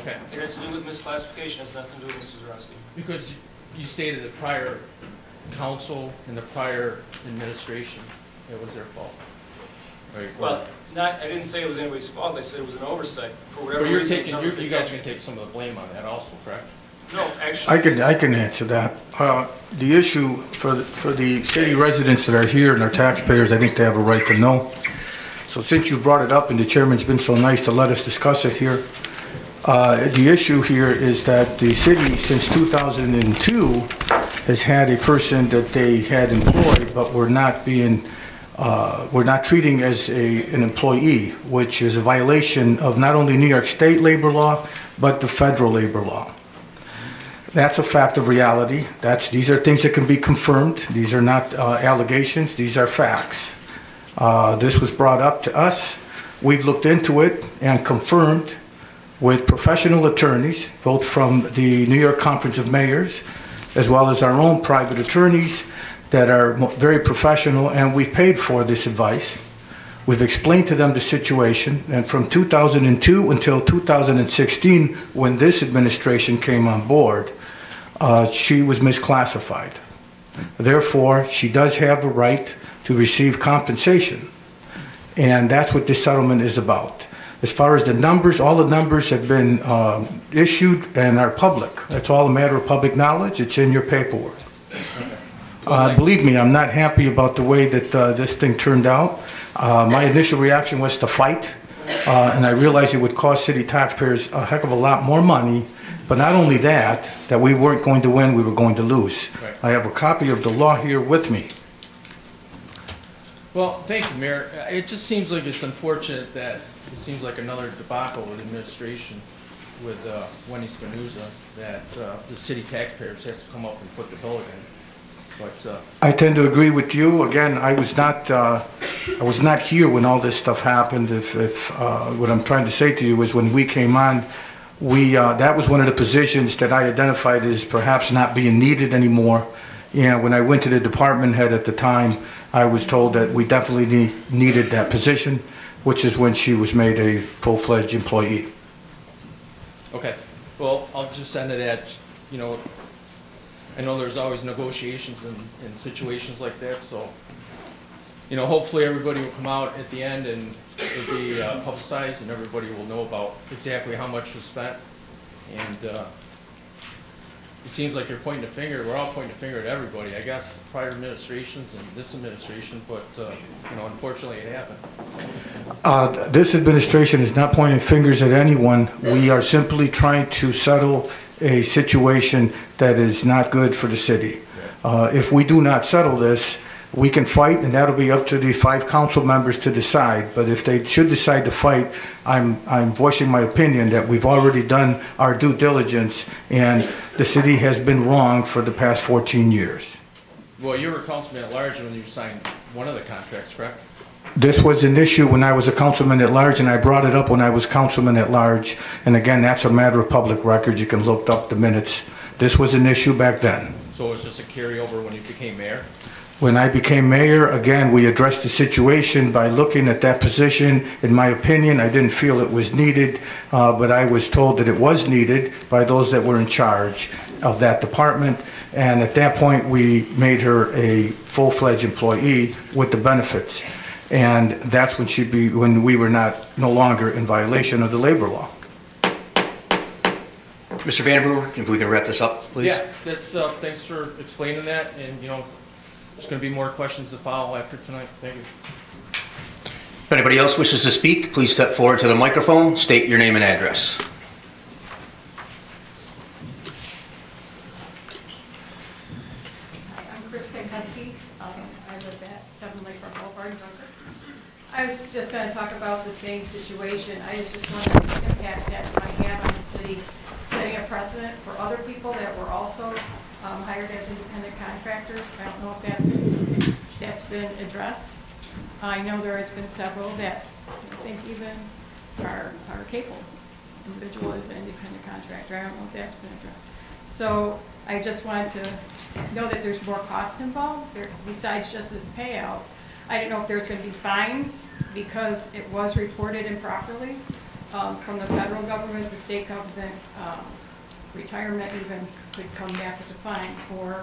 Okay. It has to do with misclassification, it has nothing to do with Mr. Zarowski. Because you stated the prior council and the prior administration, it was their fault. Right? Well, I didn't say it was anybody's fault, I said it was an oversight, for whatever But you're reason. taking, you guys are gonna take some of the blame on that also, correct? No, actually. I can answer that. The issue for the city residents that are here and our taxpayers, I think they have a right to know. So since you brought it up and the chairman's been so nice to let us discuss it here, the issue here is that the city, since 2002, has had a person that they had employed, but we're not treating as an employee, which is a violation of not only New York State labor law, but the federal labor law. That's a fact of reality. These are things that can be confirmed. These are not allegations, these are facts. This was brought up to us. We've looked into it and confirmed with professional attorneys, both from the New York Conference of Mayors, as well as our own private attorneys that are very professional, and we've paid for this advice. We've explained to them the situation, and from 2002 until 2016, when this administration came on board, she was misclassified. Therefore, she does have a right to receive compensation, and that's what this settlement is about. As far as the numbers, all the numbers have been issued and are public. It's all a matter of public knowledge. It's in your paperwork. Believe me, I'm not happy about the way that this thing turned out. My initial reaction was to fight, and I realized it would cost city taxpayers a heck of a lot more money. But not only that we weren't going to win, we were going to lose. Right. I have a copy of the law here with me. Well, thank you, Mayor. It just seems like it's unfortunate that it seems like another debacle with administration with Wendy Spinoza, that the city taxpayers has to come up and foot the bill again. But I tend to agree with you. Again, I was not here when all this stuff happened. What I'm trying to say to you is when we came on, that was one of the positions that I identified as perhaps not being needed anymore. And when I went to the department head at the time, I was told that we definitely needed that position, which is when she was made a full-fledged employee. okay, well, I'll just end it at, you know, I know there's always negotiations in situations like that, so, you know, hopefully everybody will come out at the end and it'll be publicized and everybody will know about exactly how much was spent. And it seems like you're pointing a finger, we're all pointing a finger at everybody, I guess, prior administrations and this administration, but, you know, unfortunately it happened. This administration is not pointing fingers at anyone. We are simply trying to settle a situation that is not good for the city. If we do not settle this, we can fight, and that'll be up to the 5 council members to decide. But if they should decide to fight, I'm voicing my opinion that we've already done our due diligence, and the city has been wrong for the past 14 years. Well, you were a councilman at large when you signed one of the contracts, correct? This was an issue when I was a councilman at large, and I brought it up when I was councilman at large. And again, that's a matter of public record. You can look up the minutes. This was an issue back then. So So it was just a carryover when you became mayor? When I became mayor, again, we addressed the situation by looking at that position. In my opinion, I didn't feel it was needed, but I was told that it was needed by those that were in charge of that department. And at that point, we made her a full-fledged employee with the benefits. And that's when we were no longer in violation of the labor law. Mr. Vandenbroek, if we can wrap this up, please. Yeah, that's, thanks for explaining that, and, there's gonna be more questions to follow after tonight. Thank you. If anybody else wishes to speak, please step forward to the microphone, state your name and address. Hi, I'm Chris Kankowski. I live at 7 Lakefront Boulevard in Dunkirk. I was just going to talk about the same situation. I was just wondering the impact that might have on the city, setting a precedent for other people that were also hired as independent contractors. I don't know if that's been addressed. I know there has been several that I think even are capable. Individual is an independent contractor. I don't know if that's been addressed. So I just wanted to know that there's more costs involved besides just this payout. I didn't know if there's going to be fines because it was reported improperly from the federal government, the state government, retirement even could come back as a fine for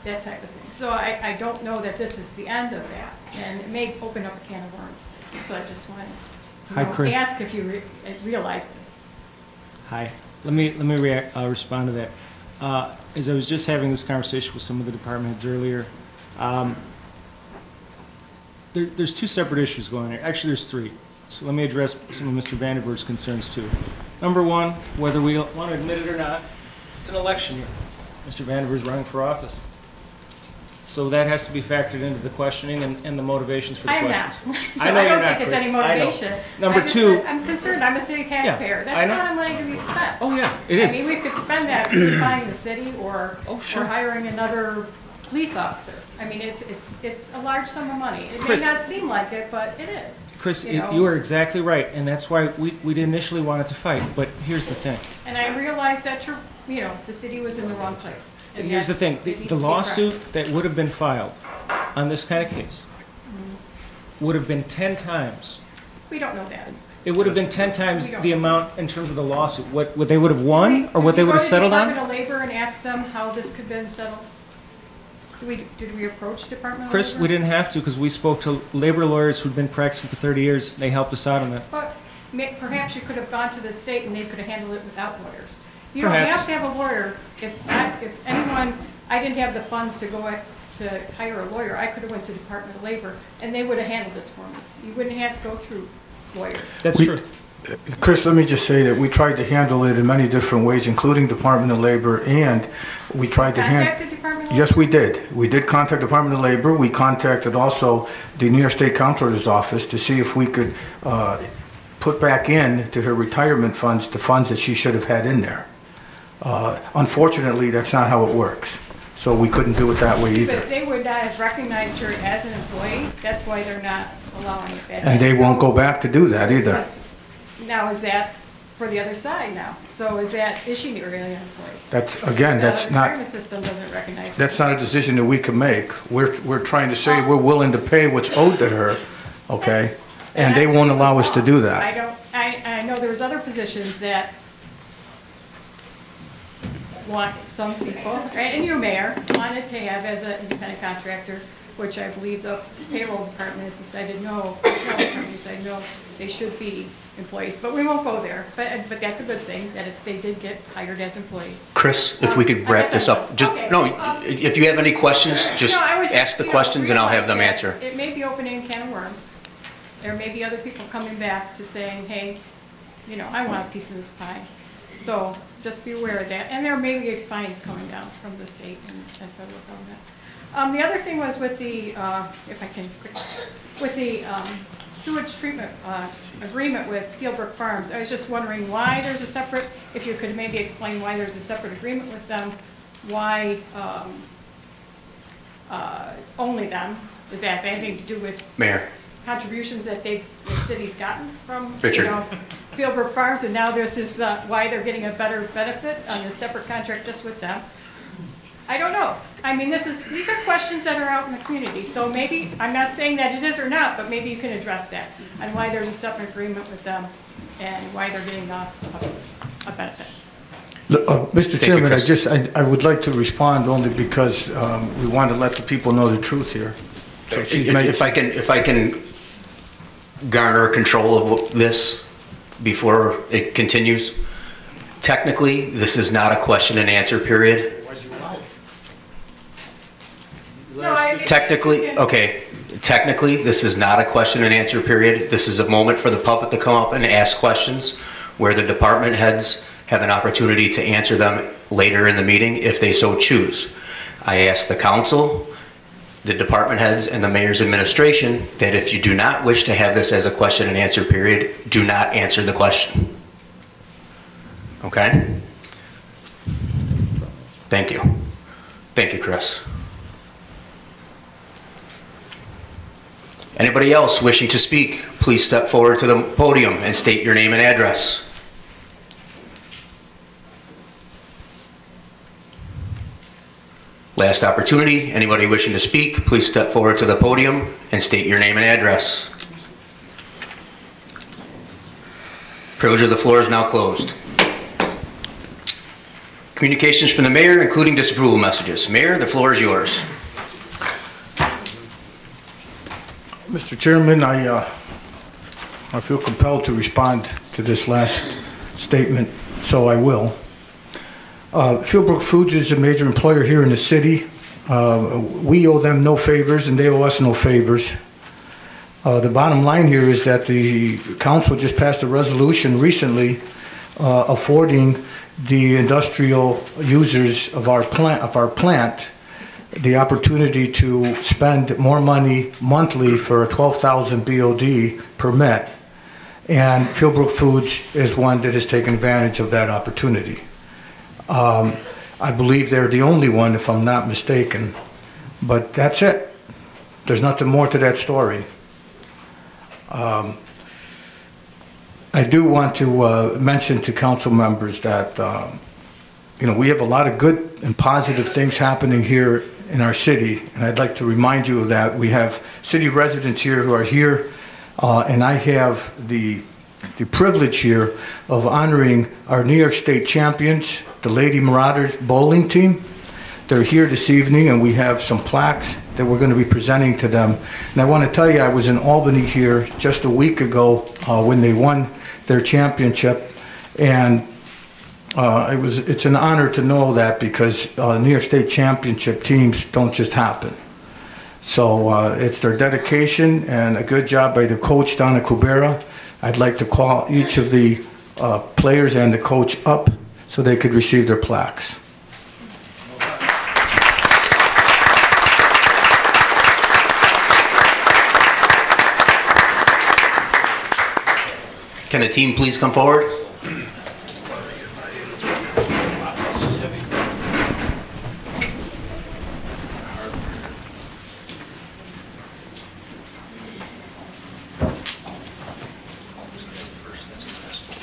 that type of thing. So I don't know that this is the end of that, and it may open up a can of worms. So I just wanted to ask if you realize this. Hi. Let me respond to that. As I was just having this conversation with some of the department heads earlier, there's two separate issues going on here. Actually, there's three. So let me address some of Mr. Vandenberg's concerns too. Number one, whether we want to admit it or not, it's an election year. Mr. Vandenberg's running for office. So that has to be factored into the questioning and the motivations for the questions. I'm not. So I don't think it's any motivation. Number two, I'm concerned. I'm a city taxpayer. That's a lot of money to be spent. Oh yeah, it is. I mean, we could spend that buying the city or hiring another police officer. I mean, it's a large sum of money. It may not seem like it, but it is. Chris, you are exactly right, and that's why we initially wanted to fight. But here's the thing. And I realized that the city was in the wrong place. And here's the thing: the lawsuit that would have been filed on this kind of case would have been 10 times. We don't know that. It would have been 10 times the amount in terms of the lawsuit. What they would have won, or what they would have settled on. Did we go to Department of Labor and ask them how this could have been settled? Did we approach Department of Labor? Chris, we didn't have to because we spoke to labor lawyers who'd been practicing for 30 years. They helped us out on that. But perhaps you could have gone to the state and they could have handled it without lawyers. You Perhaps. don't have to have a lawyer. If anyone, I didn't have the funds to go to hire a lawyer, I could have went to Department of Labor and they would have handled this for me. You wouldn't have to go through lawyers. That's true. Chris, let me just say that we tried to handle it in many different ways, including Department of Labor, and we tried to Contacted Department of Labor? Yes, we did. We did contact Department of Labor. We contacted also the New York State Comptroller's Office to see if we could put back in to her retirement funds the funds that she should have had in there. Unfortunately, that's not how it works. So we couldn't do it that way either. But they would not have recognized her as an employee. That's why they're not allowing it back. And they won't go back to do that either. But now is that for the other side now? So is she really an employee? That's not. The retirement system doesn't recognize her. That's not a decision that we can make. We're trying to say we're willing to pay what's owed to her, okay? And they won't allow us to do that. I know there's other positions that some people, and your mayor, wanted to have as an independent contractor, which I believe the payroll department decided no, they should be employees. But we won't go there. But that's a good thing, that they did get hired as employees. Chris, if we could wrap this up. If you have any questions, just ask the questions and I'll have them answer. It may be opening a can of worms. There may be other people coming back to saying, hey, I want a piece of this pie. So just be aware of that. And there may be fines coming down from the state and federal government. The other thing was with the, sewage treatment agreement with Fieldbrook Farms. I was just wondering why there's a separate, if you could maybe explain why there's a separate agreement with them, why only them. Does that have anything to do with Mayor. contributions that the city's gotten from Richard. Fieldbrook Farms, and now this is why they're getting a better benefit on a separate contract just with them. I don't know. I mean, these are questions that are out in the community, so maybe, I'm not saying that it is or not, but maybe you can address that, and why there's a separate agreement with them, and why they're getting a benefit. Mr. Chairman, I would like to respond only because we want to let the people know the truth here. So If I can garner control of this before it continues, technically, this is not a question and answer period. No, Technically, this is not a question and answer period. This is a moment for the public to come up and ask questions where the department heads have an opportunity to answer them later in the meeting if they so choose. I ask the council, the department heads, and the mayor's administration that if you do not wish to have this as a question and answer period, do not answer the question. Okay? Thank you. Thank you, Chris. Anybody else wishing to speak, please step forward to the podium and state your name and address. Last opportunity. Anybody wishing to speak, please step forward to the podium and state your name and address. Privilege of the floor is now closed. Communications from the mayor, including disapproval messages. Mayor, the floor is yours. Mr. Chairman, I feel compelled to respond to this last statement, so I will. Philbrook Foods is a major employer here in the city. We owe them no favors and they owe us no favors. The bottom line here is that the council just passed a resolution recently affording the industrial users of our plant the opportunity to spend more money monthly for a 12,000 BOD permit. And Philbrook Foods is one that has taken advantage of that opportunity. I believe they're the only one, if I'm not mistaken, but that's it. There's nothing more to that story. I do want to mention to council members that we have a lot of good and positive things happening here in our city, and I'd like to remind you of that. We have city residents here who are here, and I have the privilege here of honoring our New York State champions, the Lady Marauders bowling team. They're here this evening, and we have some plaques that we're going to be presenting to them. And I want to tell you, I was in Albany here just a week ago when they won their championship, and it's an honor to know that, because New York State championship teams don't just happen. So it's their dedication and a good job by the coach, Donna Kubera. I'd like to call each of the players and the coach up so they could receive their plaques. Can the team please come forward?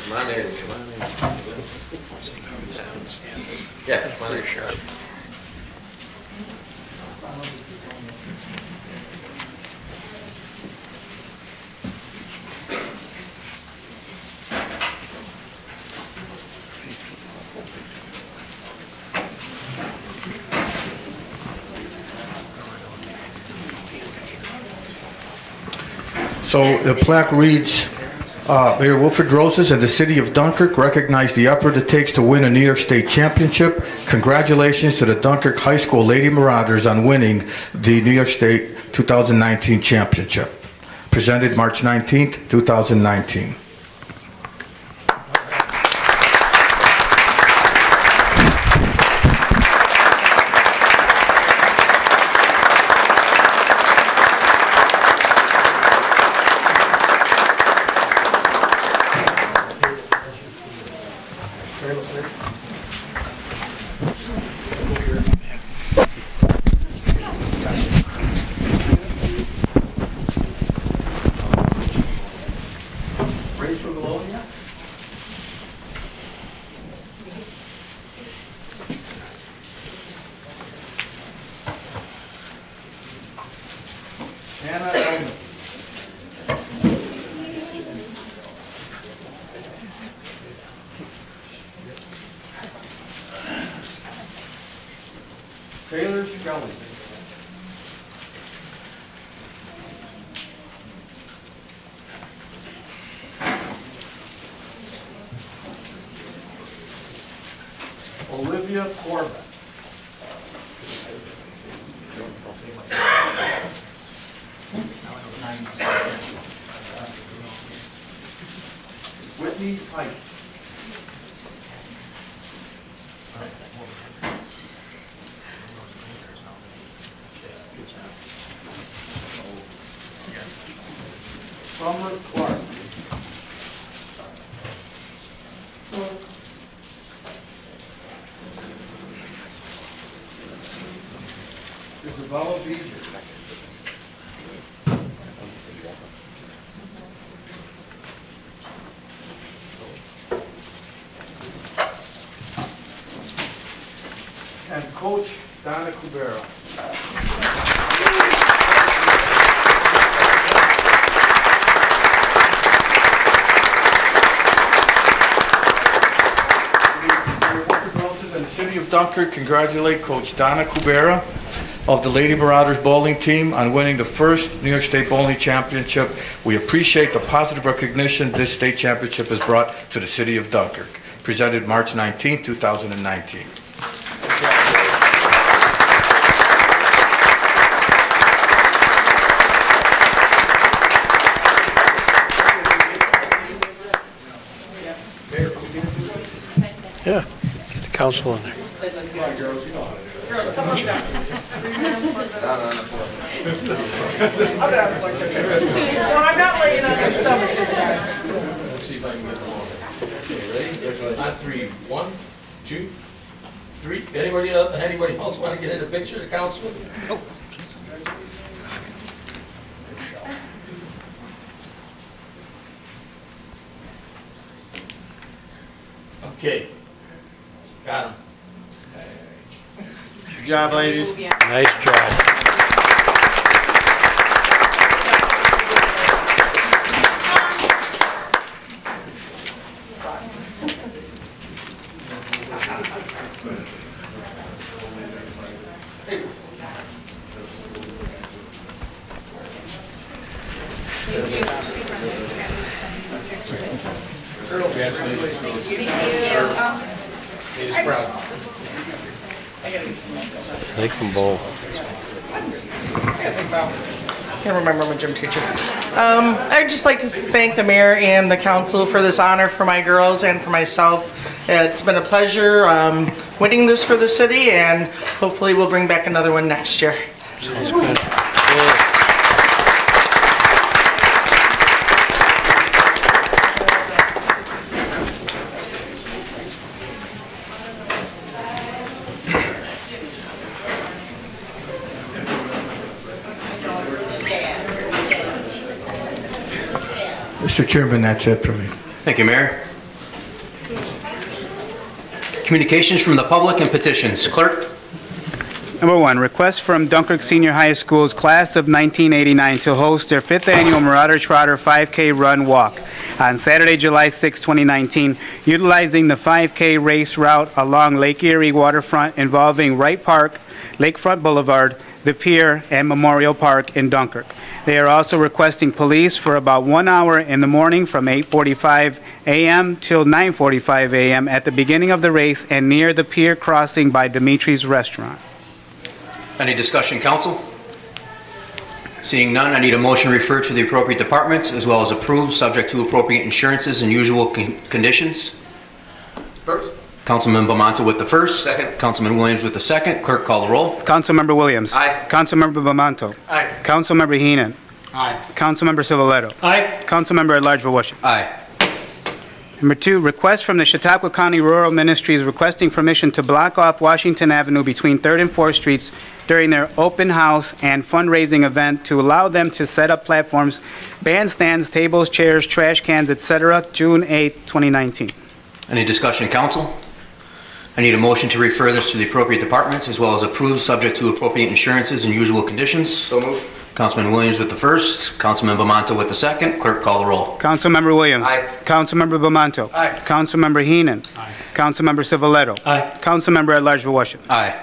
Come on there, come on there. Yeah, come on there, sure. So the plaque reads, Mayor Wilfred Rosas and the City of Dunkirk recognize the effort it takes to win a New York State championship. Congratulations to the Dunkirk High School Lady Marauders on winning the New York State 2019 championship. Presented March 19th, 2019. Taylor Skelly. Olivia Corbett. Whitney Tice. Summer Clark. Isabella Beecher. And Coach Donna Kubera. In the city of Dunkirk, congratulate Coach Donna Kubera of the Lady Marauders bowling team on winning the first New York State Bowling Championship. We appreciate the positive recognition this state championship has brought to the city of Dunkirk. Presented March 19, 2019. Yeah, get the council in there. No, I'm not laying on your stomach. Let's see if I can get it longer. Okay, ready? On three. 1, 2, 3. Anybody else want to get in a picture of the councilman? Oh. Okay. Got him. Good job, ladies. Nice job. They can bowl. Can't remember my gym teacher. I'd just like to thank the mayor and the council for this honor for my girls and for myself. It's been a pleasure winning this for the city, and hopefully we'll bring back another one next year. Sounds good. Mr. Chairman, that's it for me. Thank you, Mayor. Communications from the public and petitions. Clerk? Number 1, request from Dunkirk Senior High School's class of 1989 to host their 5th annual Marauder Trotter 5K Run Walk on Saturday, July 6, 2019, utilizing the 5K race route along Lake Erie waterfront involving Wright Park, Lakefront Boulevard, the Pier, and Memorial Park in Dunkirk. They are also requesting police for about 1 hour in the morning from 8:45 a.m. till 9:45 a.m. at the beginning of the race and near the pier crossing by Dimitri's Restaurant. Any discussion, council? Seeing none, I need a motion to refer to the appropriate departments as well as approve, subject to appropriate insurances and usual conditions. First. Councilman Bamonte with the first. Second. Councilman Williams with the second. Clerk, call the roll. Councilmember Williams. Aye. Councilmember Bamonte. Aye. Councilmember Heenan. Aye. Councilmember Civiletto. Aye. Councilmember at Large Vorwushik. Aye. Number 2, request from the Chautauqua County Rural Ministries requesting permission to block off Washington Avenue between 3rd and 4th Streets during their open house and fundraising event to allow them to set up platforms, bandstands, tables, chairs, trash cans, etc., June 8, 2019. Any discussion, council? I need a motion to refer this to the appropriate departments as well as approve, subject to appropriate insurances and usual conditions. So moved. Councilman Williams with the first. Councilman Bamonte with the second. Clerk, call the roll. Councilmember Williams. Aye. Councilmember Bamonte. Aye. Councilmember Heenan. Aye. Councilmember Civiletto. Aye. Councilmember at Large Vorwushik. Aye.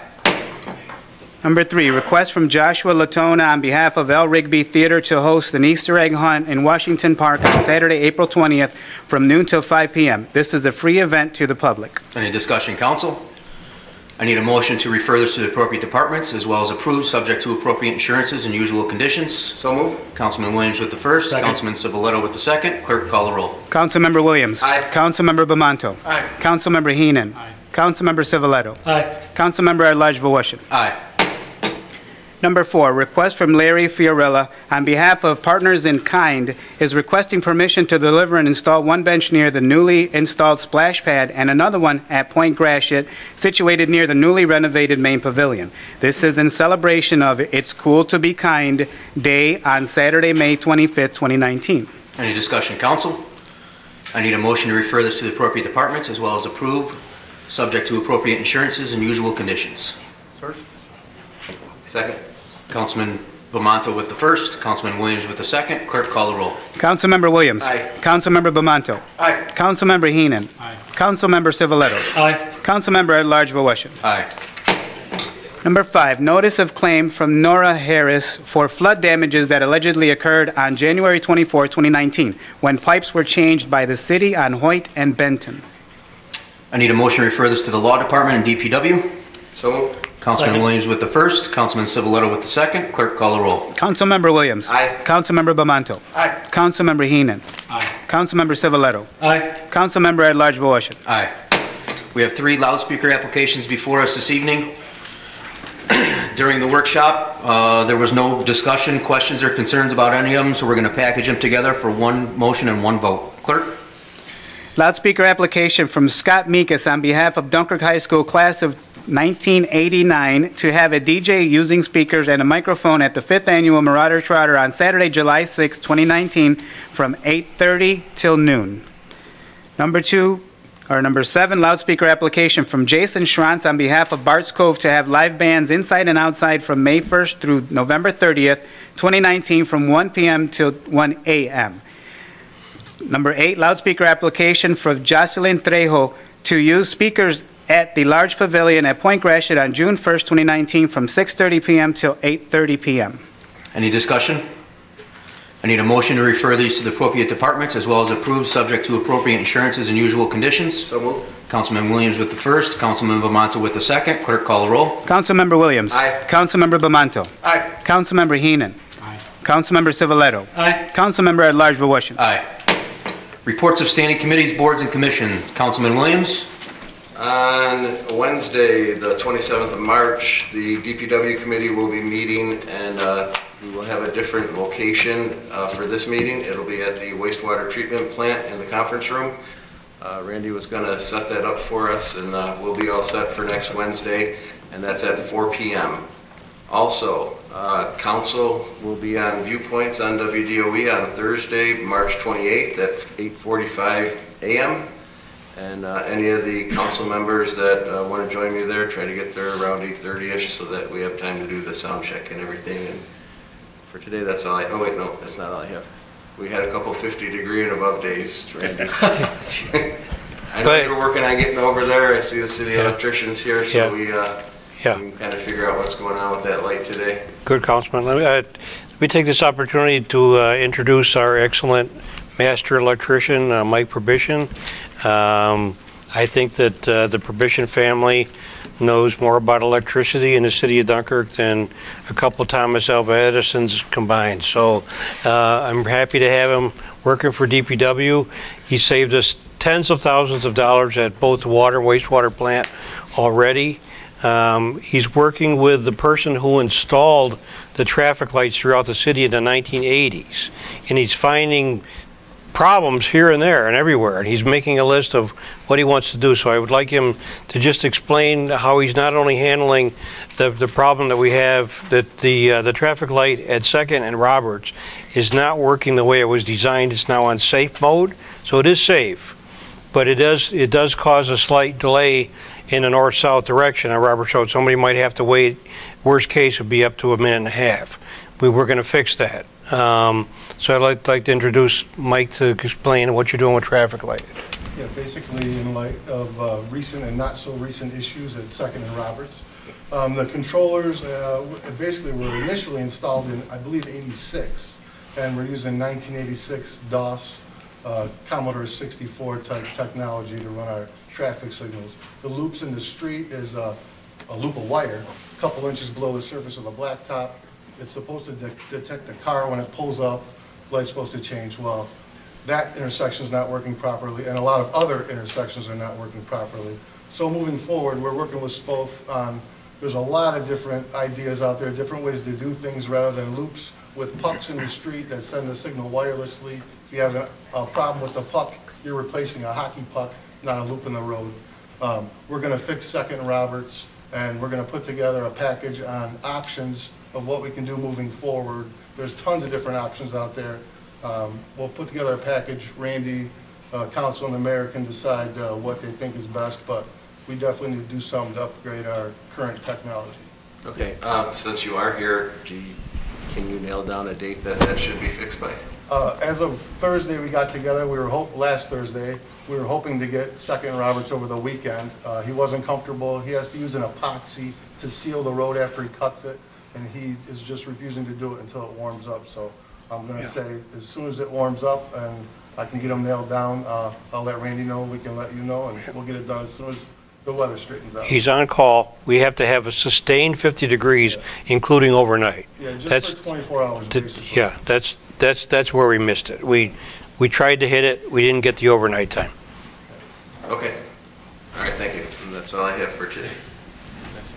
Number 3, request from Joshua Latona on behalf of L. Rigby Theater to host an Easter egg hunt in Washington Park on Saturday, April 20th from noon till 5 p.m. This is a free event to the public. Any discussion, council? I need a motion to refer this to the appropriate departments as well as approve, subject to appropriate insurances and usual conditions. So move. Councilman Williams with the first. Second. Councilman Civiletto with the second. Clerk, call the roll. Councilmember Williams. Aye. Councilmember Bamanto. Aye. Councilmember Heenan. Aye. Councilmember Civiletto. Aye. Councilmember at-large Voloshin. Aye. Number 4, request from Larry Fiorella on behalf of Partners in Kind is requesting permission to deliver and install one bench near the newly installed splash pad and another one at Point Gratiot, situated near the newly renovated main pavilion. This is in celebration of It's Cool to Be Kind Day on Saturday, May 25th, 2019. Any discussion, council? I need a motion to refer this to the appropriate departments as well as approve, subject to appropriate insurances and usual conditions. First. Second. Councilman Bamanto with the first. Councilman Williams with the second. Clerk, call the roll. Councilmember Williams. Aye. Councilmember Bamanto. Aye. Councilmember Heenan. Aye. Councilmember Civiletto. Aye. Councilmember at-large Voloshin. Aye. Number 5, notice of claim from Nora Harris for flood damages that allegedly occurred on January 24, 2019, when pipes were changed by the city on Hoyt and Benton. I need a motion to refer this to the Law Department and DPW. So move. Councilman Second. Williams with the first. Councilman Civiletto with the second. Clerk, call the roll. Councilmember Williams. Aye. Councilmember Bamanto. Aye. Councilmember Heenan. Aye. Councilmember Civiletto. Aye. Councilmember at-large Voloshin. Aye. We have 3 loudspeaker applications before us this evening. During the workshop, there was no discussion, questions, or concerns about any of them, so we're going to package them together for one motion and one vote. Clerk? Loudspeaker application from Scott Meekus on behalf of Dunkirk High School class of 1989 to have a DJ using speakers and a microphone at the 5th Annual Marauder Trotter on Saturday, July 6, 2019 from 8:30 till noon. Number 7, loudspeaker application from Jason Schranz on behalf of Bart's Cove to have live bands inside and outside from May 1st through November 30th, 2019 from 1 p.m. till 1 a.m. Number 8, loudspeaker application for Jocelyn Trejo to use speakers at the large pavilion at Point Gratiot on June 1st, 2019 from 6:30 p.m. till 8:30 p.m. Any discussion? I need a motion to refer these to the appropriate departments as well as approve, subject to appropriate insurances and usual conditions. So move. Councilman Williams with the first. Councilman Bamanto with the second. Clerk, call the roll. Councilmember Williams. Aye. Councilmember Bamanto. Aye. Councilmember Heenan. Aye. Councilmember Civiletto. Aye. Councilmember at-large Voloshin. Aye. Reports of standing committees, boards, and commission. Councilman Williams? On Wednesday, the 27th of March, the DPW committee will be meeting, and we will have a different location for this meeting. It'll be at the wastewater treatment plant in the conference room. Randy was going to set that up for us, and we'll be all set for next Wednesday, and that's at 4 p.m. Also, council will be on Viewpoints on WDOE on Thursday, March 28th at 8:45 a.m. And any of the council members that want to join me there, try to get there around 8:30ish so that we have time to do the sound check and everything. And for today, that's all oh wait, no, that's not all I have. We had a couple 50-degree and above days, Randy. I know you're working on getting over there. I see the city electricians here, so we can kind of figure out what's going on with that light today. Good, Councilman. Let me take this opportunity to introduce our excellent master electrician, Mike Probishin. I think that the Probishin family knows more about electricity in the city of Dunkirk than a couple Thomas Alva Edisons combined. So I'm happy to have him working for DPW. He saved us tens of thousands of dollars at both the water and wastewater plant already. He's working with the person who installed the traffic lights throughout the city in the 1980s, and he's finding problems here and there and everywhere, and he's making a list of what he wants to do. So I would like him to just explain how he's not only handling the problem that we have, that the traffic light at 2nd and Roberts is not working the way it was designed. It's now on safe mode, so it is safe, but it does cause a slight delay in a north-south direction on Roberts Road. Somebody might have to wait. Worst case would be up to a minute and a half. We were going to fix that. So I'd like to introduce Mike to explain what you're doing with traffic light. Yeah, basically in light of recent and not so recent issues at 2nd and Roberts, The controllers basically were initially installed in, I believe, '86, and we're using 1986 DOS Commodore 64 type technology to run our traffic signals. The loops in the street is a loop of wire, a couple inches below the surface of the blacktop. It's supposed to detect the car when it pulls up, light's supposed to change. Well, that intersection is not working properly, and a lot of other intersections are not working properly. So moving forward, we're working with SPOF on, there's a lot of different ideas out there, different ways to do things rather than loops with pucks in the street that send the signal wirelessly. If you have a problem with the puck, you're replacing a hockey puck, not a loop in the road. We're going to fix Second Roberts, and we're going to put together a package on options of what we can do moving forward. There's tons of different options out there. We'll put together a package. Randy, council, and the mayor can decide what they think is best, but we definitely need to do something to upgrade our current technology. Okay, since you are here, can you nail down a date that should be fixed by? As of Thursday, we got together. Last Thursday, we were hoping to get Second Roberts over the weekend. He wasn't comfortable. He has to use an epoxy to seal the road after he cuts it, and he is just refusing to do it until it warms up. So I'm going to say as soon as it warms up and I can get them nailed down, I'll let Randy know. We can let you know, and we'll get it done as soon as the weather straightens out. He's on call. We have to have a sustained 50 degrees, including overnight. Yeah, just for 24 hours, basically. Yeah, that's where we missed it. We tried to hit it. We didn't get the overnight time. Okay. All right, thank you. And that's all I have for today.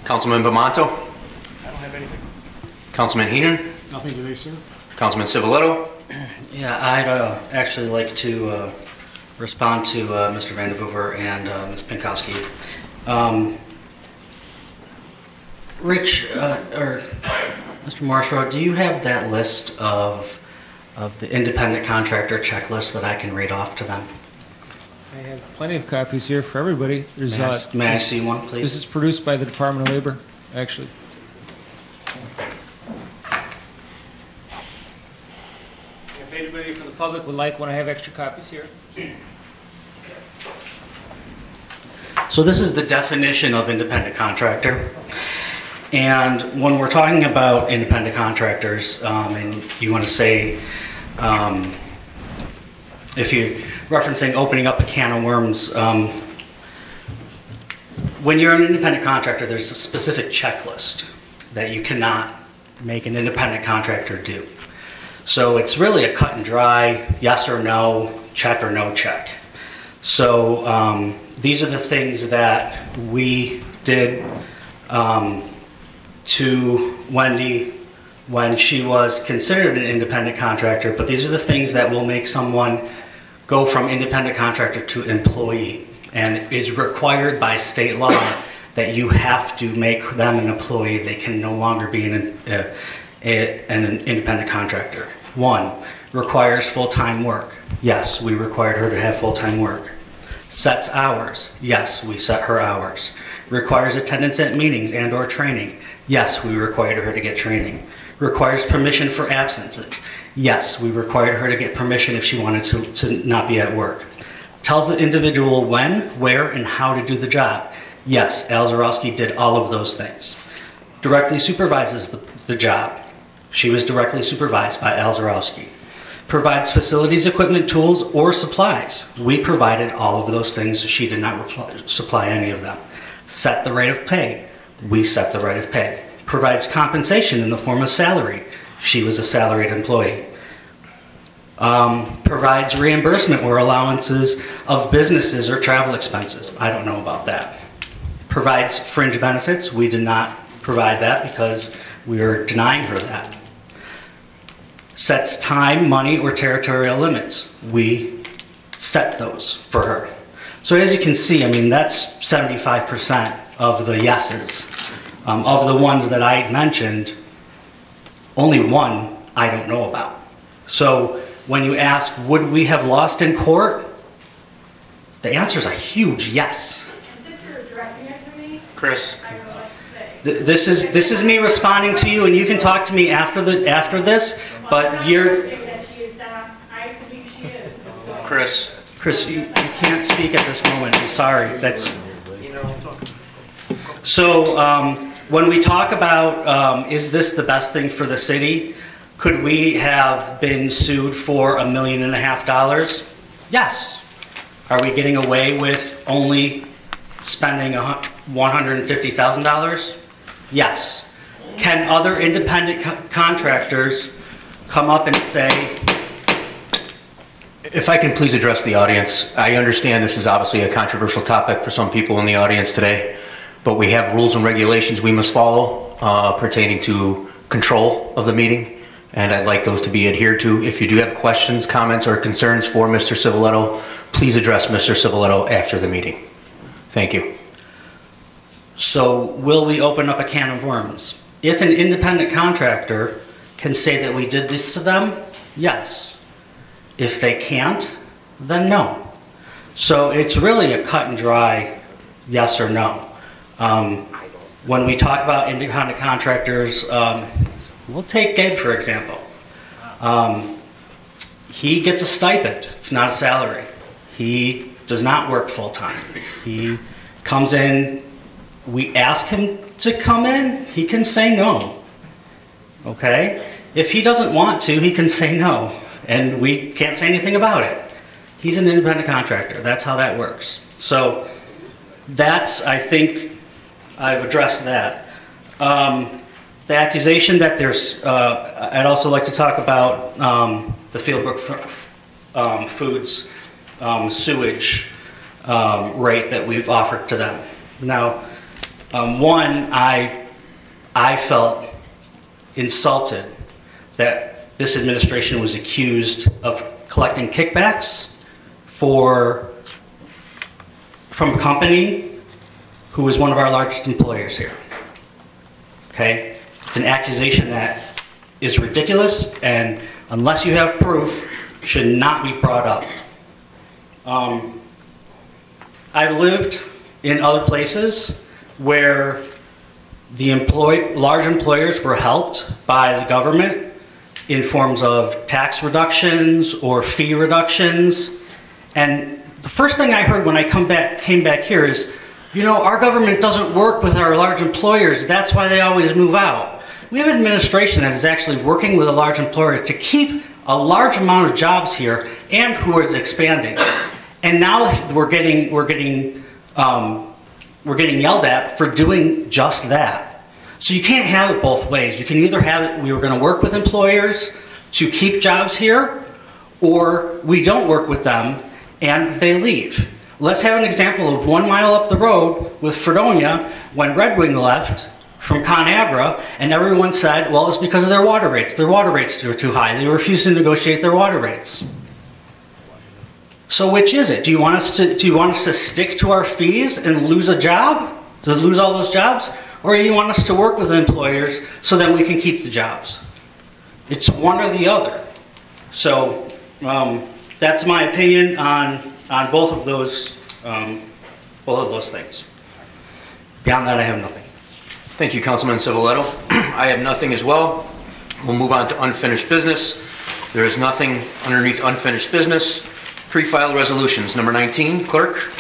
Councilman Bamanto? I don't have anything. Councilman Heenan? Nothing today, sir. Councilman Civiletto? Yeah, I'd actually like to respond to Mr. Vanderhoover and Ms. Pinkowski. Rich, or Mr. Marshall, do you have that list of the independent contractor checklist that I can read off to them? I have plenty of copies here for everybody. There's, May I see one, please? This is produced by the Department of Labor, actually. If anybody from the public would like one, I have extra copies here. So this is the definition of independent contractor. And when we're talking about independent contractors, and you want to say, if you're referencing opening up a can of worms, when you're an independent contractor, there's a specific checklist that you cannot make an independent contractor do. So it's really a cut and dry, yes or no, check or no check. So these are the things that we did to Wendy when she was considered an independent contractor, but these are the things that will make someone go from independent contractor to employee, and is required by state law that you have to make them an employee. They can no longer be an independent contractor. 1, requires full-time work. Yes, we required her to have full-time work. Sets hours. Yes, we set her hours. Requires attendance at meetings and or training. Yes, we required her to get training. Requires permission for absences. Yes, we required her to get permission if she wanted to not be at work. Tells the individual when, where, and how to do the job. Yes, Al Zarowski did all of those things. Directly supervises the job. She was directly supervised by Al Zarowski. Provides facilities, equipment, tools, or supplies. We provided all of those things. She did not supply any of them. Set the rate of pay. We set the rate of pay. Provides compensation in the form of salary. She was a salaried employee. Provides reimbursement or allowances of businesses or travel expenses. I don't know about that. Provides fringe benefits. We did not provide that because we were denying her that. Sets time, money, or territorial limits. We set those for her. So as you can see, I mean, that's 75% of the yeses. Of the ones that I mentioned, only one I don't know about. So when you ask, would we have lost in court? The answer is a huge yes. Is it you're directing it to me? Chris? I don't know what to say. This is me responding to you, and you can talk to me after this. But you're. That she is not. I believe she is. Chris, you can't speak at this moment. I'm sorry. That's. So when we talk about, is this the best thing for the city? Could we have been sued for $1.5 million? Yes. Are we getting away with only spending $150,000? Yes. Can other independent contractors come up and say, If I can please address the audience, I understand this is obviously a controversial topic for some people in the audience today, but we have rules and regulations we must follow pertaining to control of the meeting, and I'd like those to be adhered to. If you do have questions, comments, or concerns for Mr. Civiletto, please address Mr. Civiletto after the meeting. Thank you. so will we open up a can of worms? If an independent contractor can say that we did this to them, yes. If they can't, then no. So it's really a cut and dry yes or no. When we talk about independent contractors, we'll take Gabe for example. He gets a stipend, it's not a salary. He does not work full-time. He comes in, we ask him to come in, he can say no. Okay? If he doesn't want to, he can say no, and we can't say anything about it. He's an independent contractor, that's how that works. So that's, I think, I've addressed that. The accusation that there's, I'd also like to talk about the Fieldbrook Foods sewage rate that we've offered to them. Now, one, I felt insulted that this administration was accused of collecting kickbacks from a company who is one of our largest employers here. Okay? It's an accusation that is ridiculous and unless you have proof, should not be brought up. I've lived in other places where the large employers were helped by the government in forms of tax reductions or fee reductions. And the first thing I heard when I came back here is, you know, our government doesn't work with our large employers, that's why they always move out. We have an administration that is actually working with a large employer to keep a large amount of jobs here and who is expanding. And now we're getting yelled at for doing just that. So you can't have it both ways. You can either have it, we were going to work with employers to keep jobs here, or we don't work with them and they leave. Let's have an example of 1 mile up the road with Fredonia when Red Wing left from ConAgra and everyone said, well, it's because of their water rates. Their water rates are too high. They refused to negotiate their water rates. So which is it? Do you want us to stick to our fees and lose a job? To lose all those jobs? Or do you want us to work with employers so that we can keep the jobs? It's one or the other. So that's my opinion on both of those things. Beyond that, I have nothing. Thank you, Councilman Civiletto. I have nothing as well. We'll move on to unfinished business. There is nothing underneath unfinished business. Pre-filed resolutions. Number 19, clerk.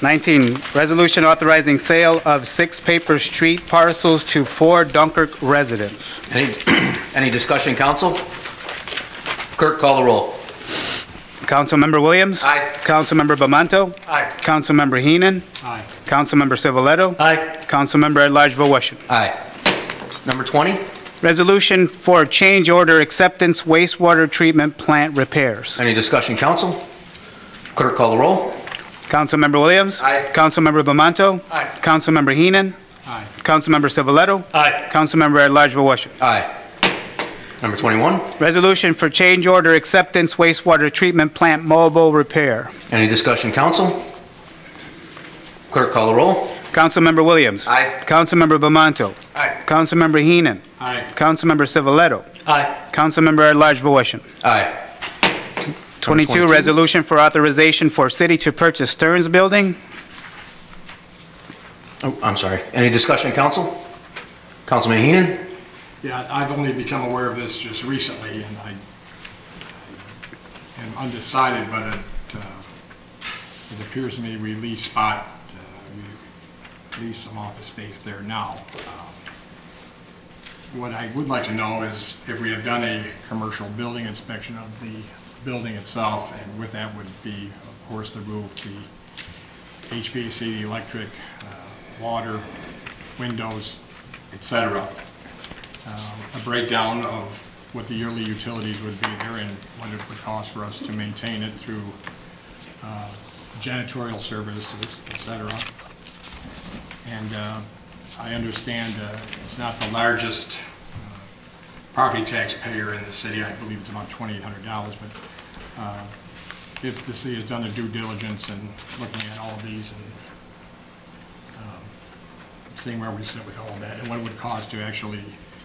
19, resolution authorizing sale of 6 paper street parcels to 4 Dunkirk residents. Any discussion, council? Clerk, call the roll. Councilmember Williams? Aye. Councilmember Bamanto? Aye. Councilmember Heenan? Aye. Councilmember Civiletto? Aye. Councilmember at-large Vowaschen. Aye. Number 20, Resolution for change order acceptance wastewater treatment plant repairs. any discussion, council? Clerk, call the roll. Councilmember Williams? Aye. Councilmember Bamanto? Aye. Councilmember Heenan? Aye. Councilmember Civiletto? Aye. Councilmember at-large Vowaschen. Aye. Number 21, Resolution for change order acceptance wastewater treatment plant mobile repair. any discussion, council? Clerk, call the roll. Councilmember Williams? Aye. Councilmember Bamanto? Aye. Councilmember Heenan? Aye. Councilmember Civiletto? Aye. Councilmember at-large Vowaschen. Aye. 22, resolution for authorization for city to purchase Stearns Building. Oh, I'm sorry. Any discussion, council? Councilman Heenan? Yeah, I've only become aware of this just recently, and I am undecided, but it appears to me we lease some office space there now. what I would like to know is if we have done a commercial building inspection of the building itself, and with that would be, of course, the roof, the HVAC, the electric, water, windows, etc. A breakdown of what the yearly utilities would be there and what it would cost for us to maintain it through janitorial services, etc. And I understand it's not the largest property tax payer in the city. I believe it's about $2,800, but if the city has done their due diligence and looking at all of these and seeing where we sit with all of that and what it would cost to actually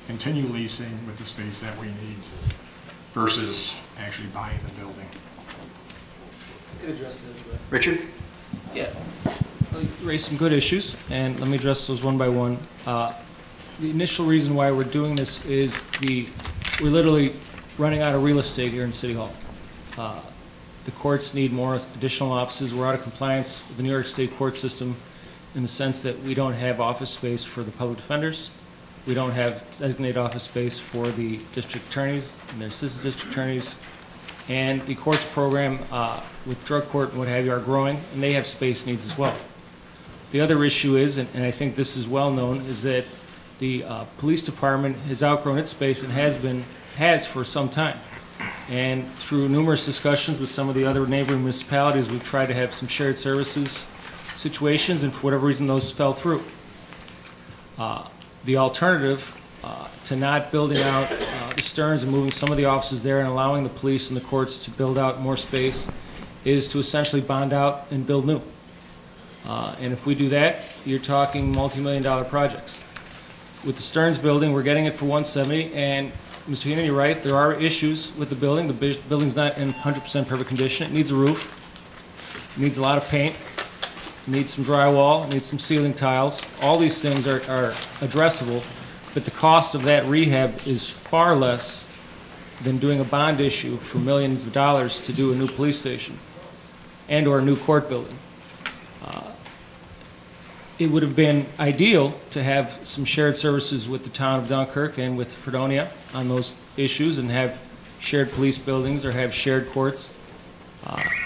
continue leasing with the space that we need versus actually buying the building. I could address that. Richard? Yeah. Raise some good issues, and let me address those one by one. The initial reason why we're doing this is we're literally running out of real estate here in City Hall. The courts need more additional offices. We're out of compliance with the New York State court system in the sense that we don't have office space for the public defenders. We don't have designated office space for the district attorneys and their assistant district attorneys. And the courts program with drug court and what have you are growing, and they have space needs as well. The other issue is, and I think this is well known, is that the police department has outgrown its space and has for some time. And through numerous discussions with some of the other neighboring municipalities, we've tried to have some shared services situations, and for whatever reason, those fell through. The alternative to not building out the Stearns and moving some of the offices there and allowing the police and the courts to build out more space is to essentially bond out and build new. And if we do that, you're talking multi-million-dollar projects. With the Stearns building, we're getting it for $170, and Mr. Heenan, you're right, there are issues with the building. The building's not in 100% perfect condition. It needs a roof, it needs a lot of paint, it needs some drywall, it needs some ceiling tiles. All these things are addressable, but the cost of that rehab is far less than doing a bond issue for millions of dollars to do a new police station and or a new court building. It would have been ideal to have some shared services with the town of Dunkirk and with Fredonia on those issues and have shared police buildings or have shared courts.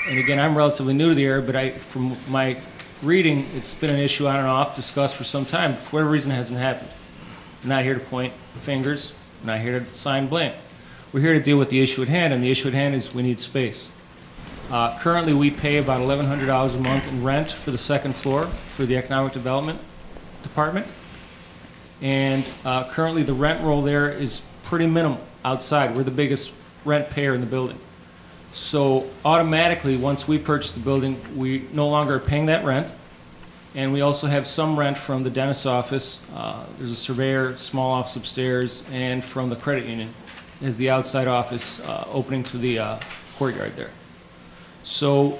And again, I'm relatively new to the area, but from my reading, it's been an issue on and off, discussed for some time. For whatever reason, it hasn't happened. I'm not here to point fingers. I'm not here to assign blame. We're here to deal with the issue at hand, and the issue at hand is we need space. Currently, we pay about $1,100 a month in rent for the second floor for the Economic Development Department. And currently, the rent roll there is pretty minimal outside. We're the biggest rent payer in the building. So automatically, once we purchase the building, we no longer are paying that rent. And we also have some rent from the dentist's office. There's a surveyor, small office upstairs, and from the credit union is the outside office opening to the courtyard there. So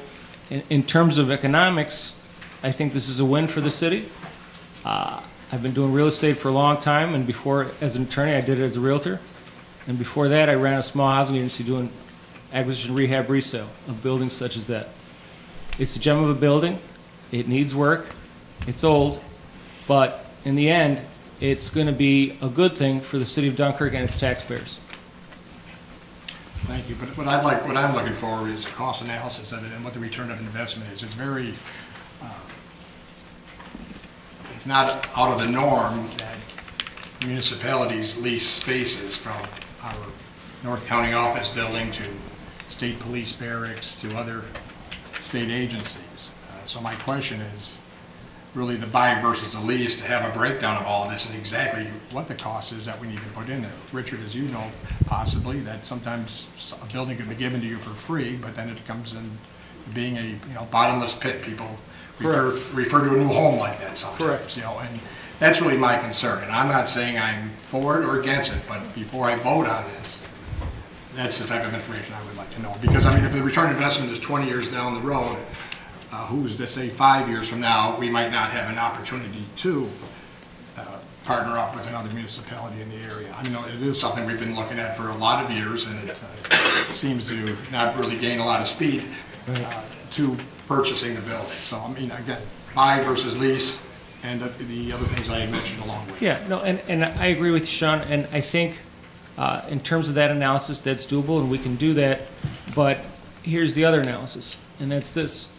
in terms of economics, I think this is a win for the city. I've been doing real estate for a long time, and before, as an attorney, I did it as a realtor. And before that, I ran a small housing agency doing acquisition, rehab, resale of buildings such as that. It's a gem of a building. It needs work. It's old. But in the end, it's going to be a good thing for the city of Dunkirk and its taxpayers. Thank you. But what I'm looking for is a cost analysis of it and what the return of investment is. It's very, it's not out of the norm that municipalities lease spaces from our North County office building to state police barracks to other state agencies. So my question is really the buy versus the lease, to have a breakdown of all of this and exactly what the cost is that we need to put in there. Richard, as you know, possibly that sometimes a building could be given to you for free, but then it comes in being a bottomless pit. People refer to a new home like that sometimes. Correct. And that's really my concern. And I'm not saying I'm for it or against it, but before I vote on this, that's the type of information I would like to know. Because I mean, if the return on investment is 20 years down the road, who's to say 5 years from now we might not have an opportunity to partner up with another municipality in the area. I mean, it is something we've been looking at for a lot of years, and it seems to not really gain a lot of speed to purchasing the building. So I mean, again, buy versus lease, and the other things I had mentioned along with. Yeah, no, and I agree with you, Sean, and I think in terms of that analysis, that's doable, and we can do that, but here's the other analysis, and that's this.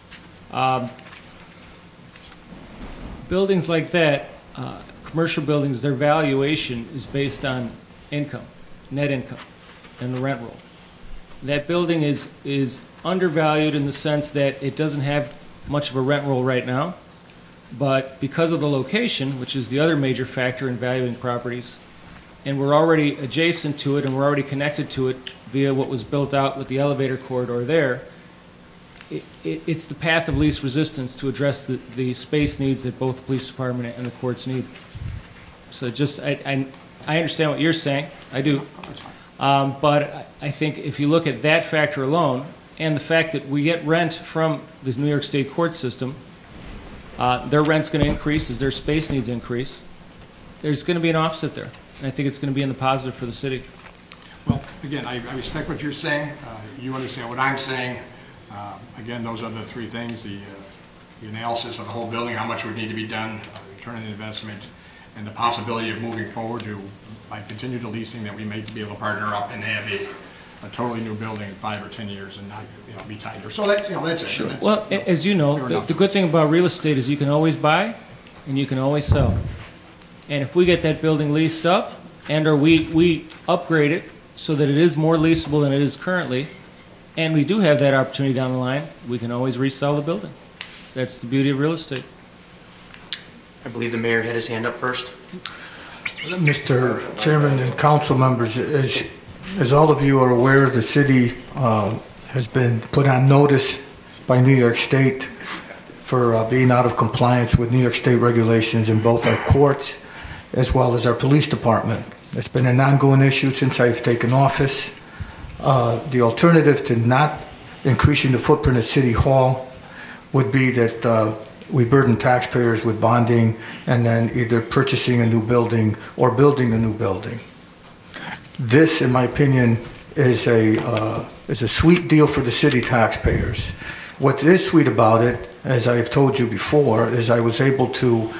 Buildings like that, commercial buildings, their valuation is based on income, net income, and the rent roll. That building is undervalued in the sense that it doesn't have much of a rent roll right now, but because of the location, which is the other major factor in valuing properties, and we're already adjacent to it and we're already connected to it via what was built out with the elevator corridor there, it's the path of least resistance to address the space needs that both the police department and the courts need. So just, I understand what you're saying, I do. But I think if you look at that factor alone, and the fact that we get rent from the New York State court system, their rent's going to increase as their space needs increase. There's going to be an offset there, and I think it's going to be in the positive for the city. Well, again, I respect what you're saying. You understand what I'm saying. Again, those are the three things, the analysis of the whole building, how much would need to be done, return on investment, and the possibility of moving forward to, by continued leasing, that we may be able to partner up and have a totally new building in 5 or 10 years and not, be tied here. So that, that's it. Sure. That's, Well, as you know, the good thing about real estate is you can always buy and you can always sell. And if we get that building leased up and or we upgrade it so that it is more leasable than it is currently, and we do have that opportunity down the line, we can always resell the building. That's the beauty of real estate. I believe the mayor had his hand up first. Mr. Chairman and council members, as all of you are aware, the city has been put on notice by New York State for being out of compliance with New York State regulations in both our courts as well as our police department. It's been an ongoing issue since I've taken office. The alternative to not increasing the footprint of City Hall would be that we burden taxpayers with bonding and then either purchasing a new building or building a new building. This, in my opinion, is a sweet deal for the city taxpayers. What is sweet about it, as I've told you before, is I was able to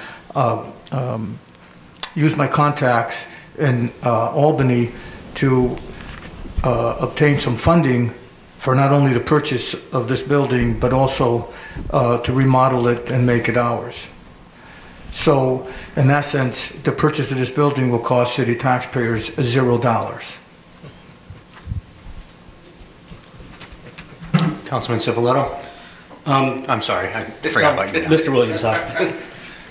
use my contacts in Albany to obtain some funding for not only the purchase of this building, but also to remodel it and make it ours. So, in that sense, the purchase of this building will cost city taxpayers $0. Councilman Cipollotto? I'm sorry, I forgot about you. Mr. Williams. I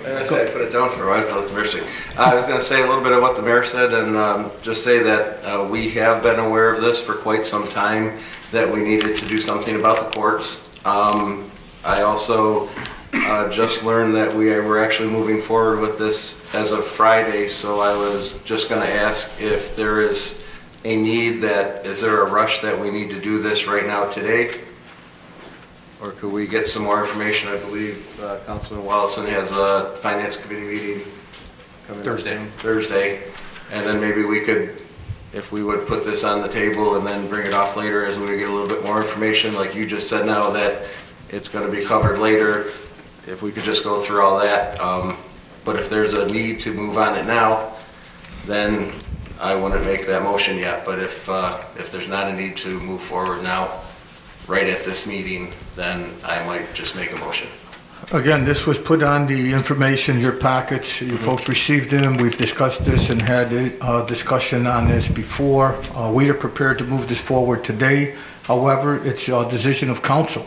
put it down for a while, I thought it was interesting. I was going to say a little bit of what the mayor said and just say that we have been aware of this for quite some time, that we needed to do something about the courts. I also just learned that we were actually moving forward with this as of Friday, so I was just going to ask if there is a need is there a rush that we need to do this right now today? Or could we get some more information? I believe Councilman Wallison has a finance committee meeting coming Thursday. And then maybe we could, if we would put this on the table and then bring it off later as we get a little bit more information, like you just said now that it's going to be covered later, if we could just go through all that. But if there's a need to move on it now, then I wouldn't make that motion yet. But if there's not a need to move forward now, right at this meeting, then I might just make a motion. Again, this was put on the information, your packets. You folks received them. We've discussed this and had a discussion on this before. We are prepared to move this forward today. However, it's a decision of council.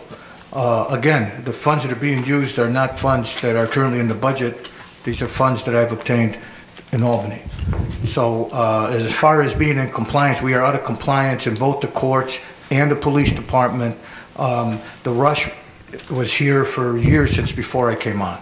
Again, the funds that are being used are not funds that are currently in the budget. These are funds that I've obtained in Albany. So as far as being in compliance, we are out of compliance in both the courts and the police department. The rush was here for years since before I came on.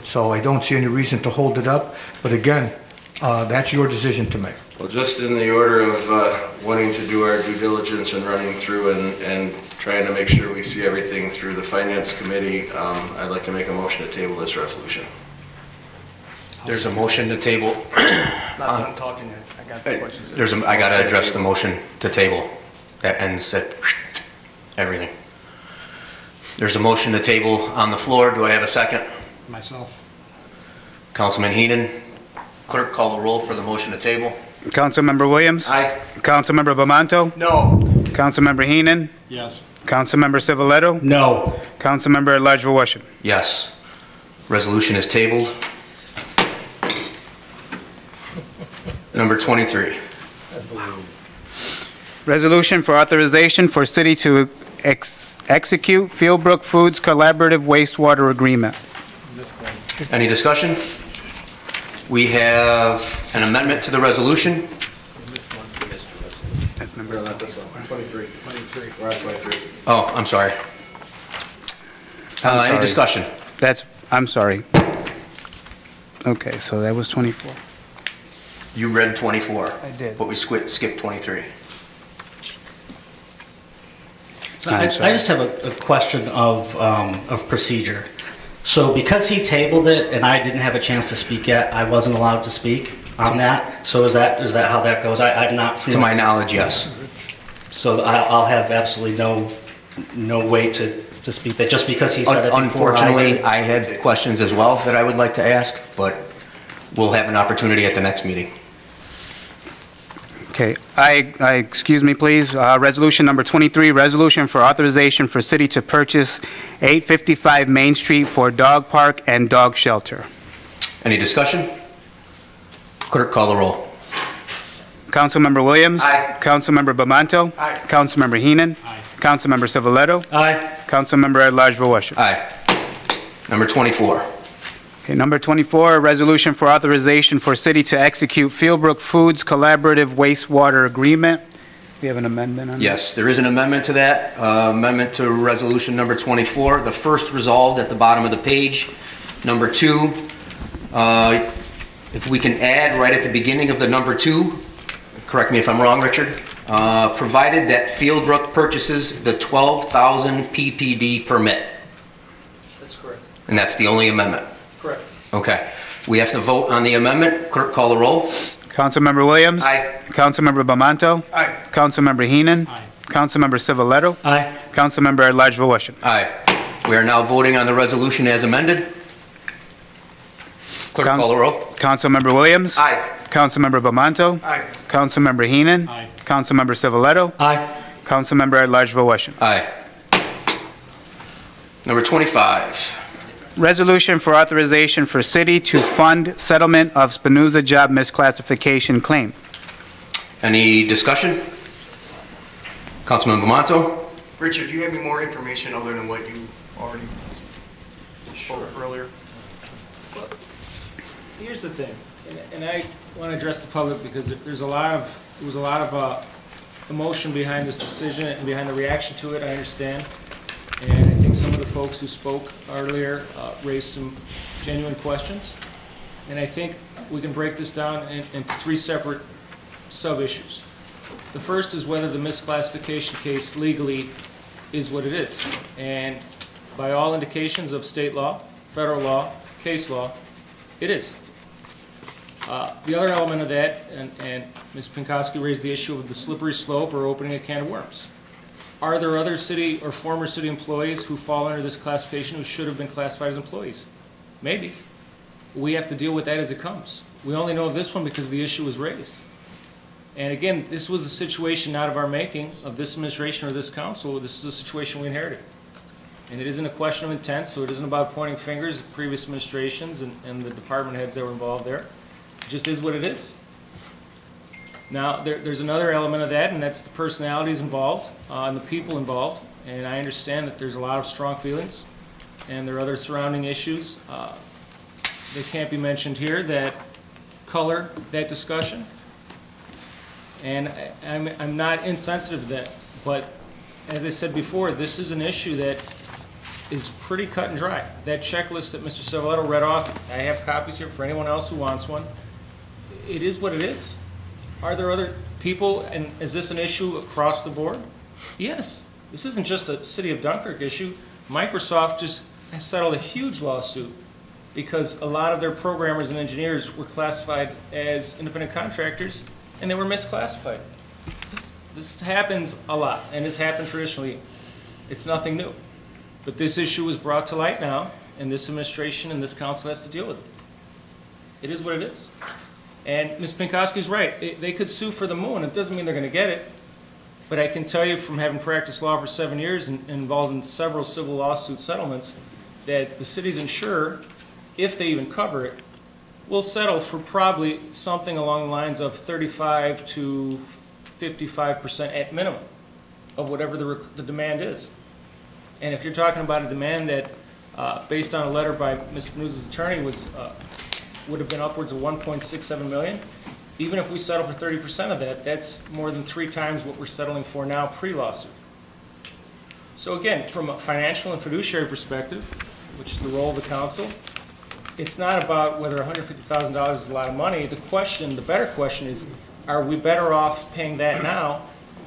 So I don't see any reason to hold it up. But again, that's your decision to make. Well, just in the order of wanting to do our due diligence and running through and trying to make sure we see everything through the finance committee, I'd like to make a motion to table this resolution. There's a motion to table. Not done talking yet. I got the questions. I got to address the motion to table. That ends at everything. There's a motion to table on the floor. Do I have a second? Myself. Councilman Heenan. Clerk, call the roll for the motion to table. Councilmember Williams? Aye. Councilmember Bamanto? No. Councilmember Heenan? Yes. Councilmember Civiletto? No. Councilmember at-large Wilson? Yes. Resolution is tabled. Number 23. Resolution for authorization for city to execute Fieldbrook Foods Collaborative Wastewater Agreement. Any discussion? We have an amendment to the resolution. That's number 23. We're at 23. Oh, I'm sorry. I'm sorry. Any discussion? I'm sorry. Okay, so that was 24. You read 24. I did. But we skipped 23. I just have a question of procedure. So because he tabled it and I didn't have a chance to speak yet, I wasn't allowed to speak on that? So is that how that goes? I'm not... To my knowledge, yes. So I'll have absolutely no way to speak that just because he said it before. Unfortunately, I had questions as well that I would like to ask, but we'll have an opportunity at the next meeting. Okay, excuse me, please. Resolution number 23, resolution for authorization for city to purchase 855 Main Street for dog park and dog shelter. Any discussion? Clerk, call the roll. Councilmember Williams? Aye. Councilmember Bamanto? Aye. Councilmember Heenan? Aye. Councilmember Civiletto? Aye. Councilmember at-large Wilson? Aye. Number 24. Okay, number 24, a resolution for authorization for city to execute Fieldbrook Foods Collaborative Wastewater Agreement. We have an amendment on that? Yes, there is an amendment to that, amendment to resolution number 24. The first resolved at the bottom of the page. Number 2, if we can add right at the beginning of the number 2, correct me if I'm wrong, Richard, provided that Fieldbrook purchases the 12,000 PPD permit. That's correct. And that's the only amendment. Correct. Okay. We have to vote on the amendment. Clerk, call the roll. Councilmember Williams? Aye. Councilmember Bamanto? Aye. Councilmember Heenan? Aye. Councilmember Civiletto? Aye. Councilmember at-large Wilson? Aye. We are now voting on the resolution as amended. Clerk, call the roll. Councilmember Williams? Aye. Councilmember Bamanto? Aye. Councilmember Heenan? Aye. Councilmember Civiletto? Aye. Councilmember at-large Wilson? Aye. Number 25. Resolution for authorization for city to fund settlement of Spinoza job misclassification claim. Any discussion? Councilman Bamanto? Richard, do you have any more information other than what you already spoke earlier? Here's the thing, and I want to address the public because there was a lot of emotion behind this decision and behind the reaction to it, I understand. And I think some of the folks who spoke earlier raised some genuine questions. And I think we can break this down into 3 separate sub-issues. The first is whether the misclassification case legally is what it is. And by all indications of state law, federal law, case law, it is. The other element of that, and Ms. Pinkowski raised the issue of the slippery slope or opening a can of worms. Are there other city or former city employees who fall under this classification who should have been classified as employees? Maybe. We have to deal with that as it comes. We only know of this one because the issue was raised. And again, this was a situation not of our making, of this administration or this council. This is a situation we inherited. And it isn't a question of intent, so it isn't about pointing fingers at previous administrations and the department heads that were involved there. It just is what it is. Now, there's another element of that, and that's the personalities involved and the people involved. And I understand that there's a lot of strong feelings, and there are other surrounding issues that can't be mentioned here that color that discussion. And I'm not insensitive to that, but as I said before, this is an issue that is pretty cut and dry. That checklist that Mr. Civiletto read off, I have copies here for anyone else who wants one. It is what it is. Are there other people, and is this an issue across the board? Yes. This isn't just a City of Dunkirk issue. Microsoft just settled a huge lawsuit because a lot of their programmers and engineers were classified as independent contractors and they were misclassified. This happens a lot, and it's happened traditionally. It's nothing new. But this issue was brought to light now, and this administration and this council has to deal with it. It is what it is. And Ms. Pinkowski's right. They could sue for the moon. It doesn't mean they're going to get it. But I can tell you from having practiced law for 7 years and involved in several civil lawsuit settlements that the city's insurer, if they even cover it, will settle for probably something along the lines of 35 to 55% at minimum of whatever the demand is. And if you're talking about a demand that, based on a letter by Ms. News's attorney, would have been upwards of 1.67 million, even if we settle for 30% of that, that's more than 3 times what we're settling for now pre-lawsuit. So again, from a financial and fiduciary perspective, which is the role of the council, it's not about whether $150,000 is a lot of money. The better question is, are we better off paying that now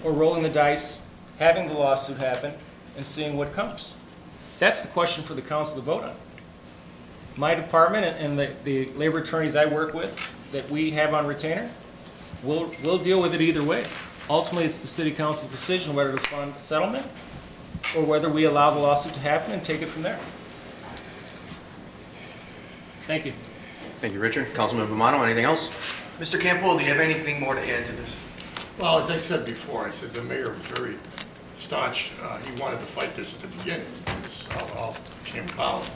or rolling the dice, having the lawsuit happen, and seeing what comes? That's the question for the council to vote on. My department and the labor attorneys I work with that we have on retainer, we'll deal with it either way. Ultimately, it's the city council's decision whether to fund settlement or whether we allow the lawsuit to happen and take it from there. Thank you. Thank you, Richard. Councilman Bomano, anything else? Mr. Campbell, do you have anything more to add to this? Well, as I said before, I said the mayor was very staunch. He wanted to fight this at the beginning. This all came about.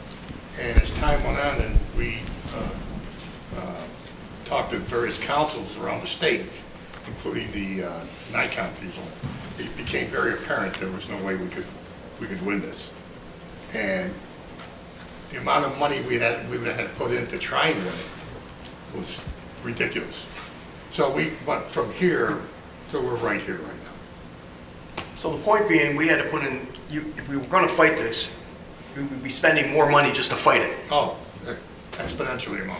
And as time went on and we talked to various councils around the state, including the NICON people, it became very apparent there was no way we could win this. And the amount of money we would have had to put in to try and win it was ridiculous. So we went from here to we're right here right now. So the point being, we had to put in, if we were going to fight this, we would be spending more money just to fight it. Oh, exponentially more.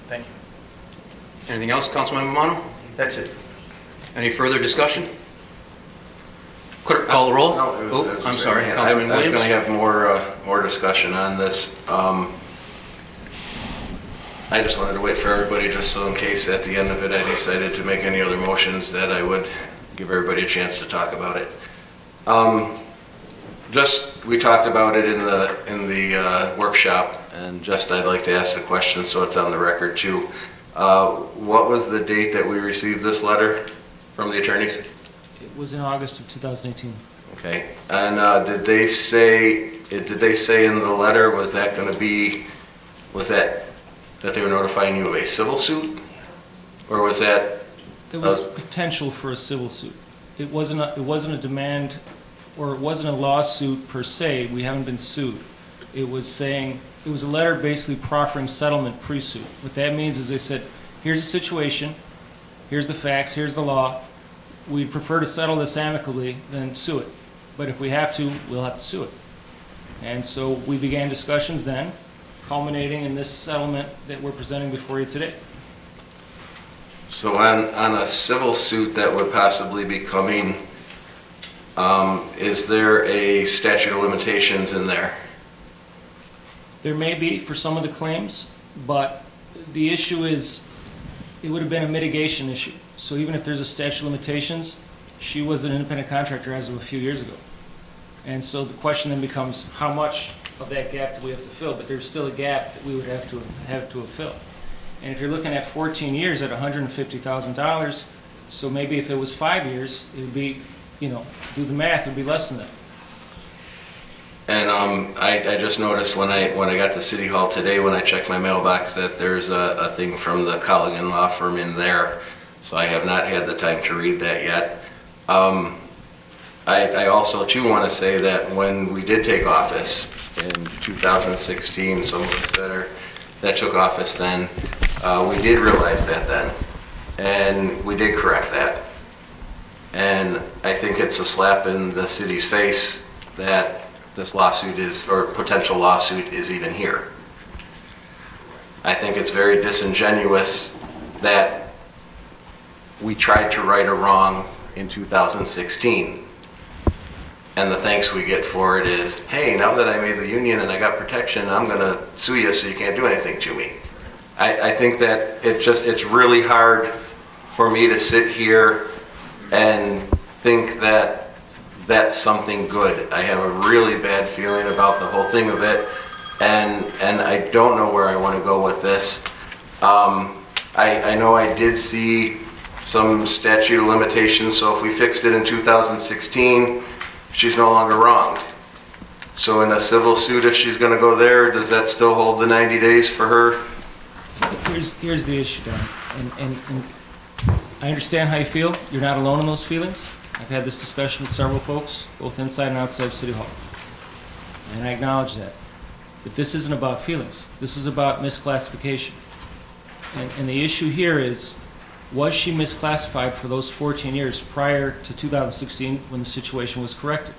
Thank you. Anything else, Councilman Bomano? That's it. Any further discussion? Clerk, call the roll. Oh, I'm sorry, Councilman I was Williams. going to have more discussion on this. I just wanted to wait for everybody, just so in case at the end of it I decided to make any other motions, that I would give everybody a chance to talk about it. We talked about it in the workshop, and just I'd like to ask the question so it's on the record too. What was the date that we received this letter from the attorneys? It was in August of 2018. Okay, and did they say in the letter, was that they were notifying you of a civil suit, or was that? It was potential for a civil suit. It wasn't a demand, or it wasn't a lawsuit per se. We haven't been sued. It was a letter basically proffering settlement pre-suit. What that means is they said, here's the situation, here's the facts, here's the law. We'd prefer to settle this amicably than sue it. But if we have to, we'll have to sue it. And so we began discussions then, culminating in this settlement that we're presenting before you today. So on a civil suit that would possibly be coming, is there a statute of limitations in there? There may be for some of the claims, but the issue is it would have been a mitigation issue. So even if there's a statute of limitations, she was an independent contractor as of a few years ago. And so the question then becomes, how much of that gap do we have to fill? But there's still a gap that we would have to have filled. And if you're looking at 14 years at $150,000, so maybe if it was 5 years, it would be, do the math, it would be less than that. And I just noticed when I got to City Hall today, when I checked my mailbox, that there's a thing from the Colligan Law Firm in there. So I have not had the time to read that yet. I also too want to say that when we did take office in 2016, some of us that took office then, we did realize that then, and we did correct that. And I think it's a slap in the city's face that this lawsuit or potential lawsuit is even here. I think it's very disingenuous that we tried to right a wrong in 2016. And the thanks we get for it is, hey, now that I made the union and I got protection, I'm going to sue you so you can't do anything to me. I think that it's really hard for me to sit here and think that that's something good. I have a really bad feeling about the whole thing of it, and I don't know where I want to go with this. I know I did see some statute of limitations, so if we fixed it in 2016, she's no longer wronged. So in a civil suit, if she's gonna go there, does that still hold the 90 days for her? Here's the issue, Don, and I understand how you feel. You're not alone in those feelings. I've had this discussion with several folks, both inside and outside of City Hall, and I acknowledge that. But this isn't about feelings. This is about misclassification. And the issue here is, was she misclassified for those 14 years prior to 2016 when the situation was corrected?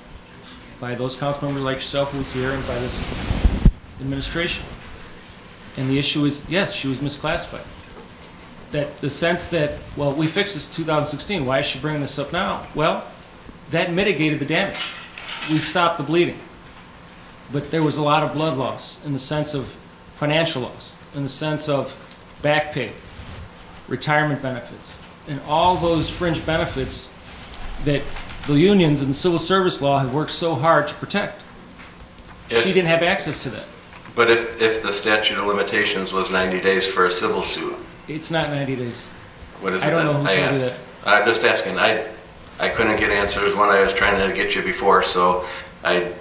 By those council members like yourself who was here and by this administration. And the issue is, yes, she was misclassified. That the sense that, well, we fixed this in 2016, why is she bringing this up now? Well, that mitigated the damage. We stopped the bleeding. But there was a lot of blood loss in the sense of financial loss, in the sense of back pay, retirement benefits, and all those fringe benefits that the unions and the civil service law have worked so hard to protect. She didn't have access to that. But if the statute of limitations was 90 days for a civil suit? It's not 90 days. What is it? I don't know who told you that. I'm just asking. I couldn't get answers when I was trying to get you before, so I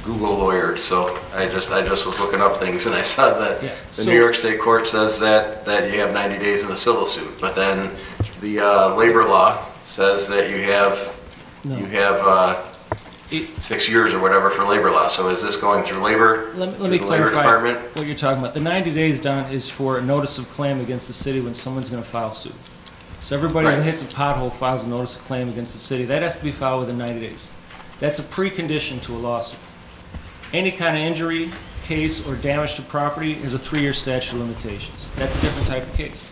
Google lawyered. So I just was looking up things and I saw that the New York State Court says that you have 90 days in a civil suit, but then the labor law says that you have 6 years or whatever for labor law. So is this going through labor? Let me clarify what you're talking about. The 90 days, Don, is for a notice of claim against the city when someone's going to file suit. So everybody that hits a pothole files a notice of claim against the city. That has to be filed within 90 days. That's a precondition to a lawsuit. Any kind of injury, case, or damage to property is a 3-year statute of limitations. That's a different type of case.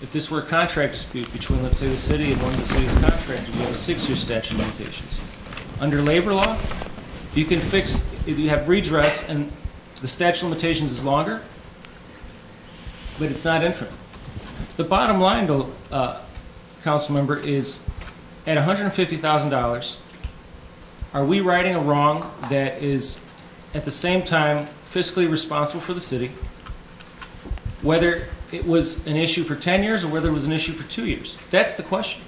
If this were a contract dispute between, let's say, the city and one of the city's contractors, you have a 6-year statute of limitations. Under labor law, you can fix, if you have redress and the statute of limitations is longer, but it's not infinite. The bottom line, though, council member, is at $150,000, are we righting a wrong that is at the same time fiscally responsible for the city, whether it was an issue for 10 years or whether it was an issue for 2 years? That's the question.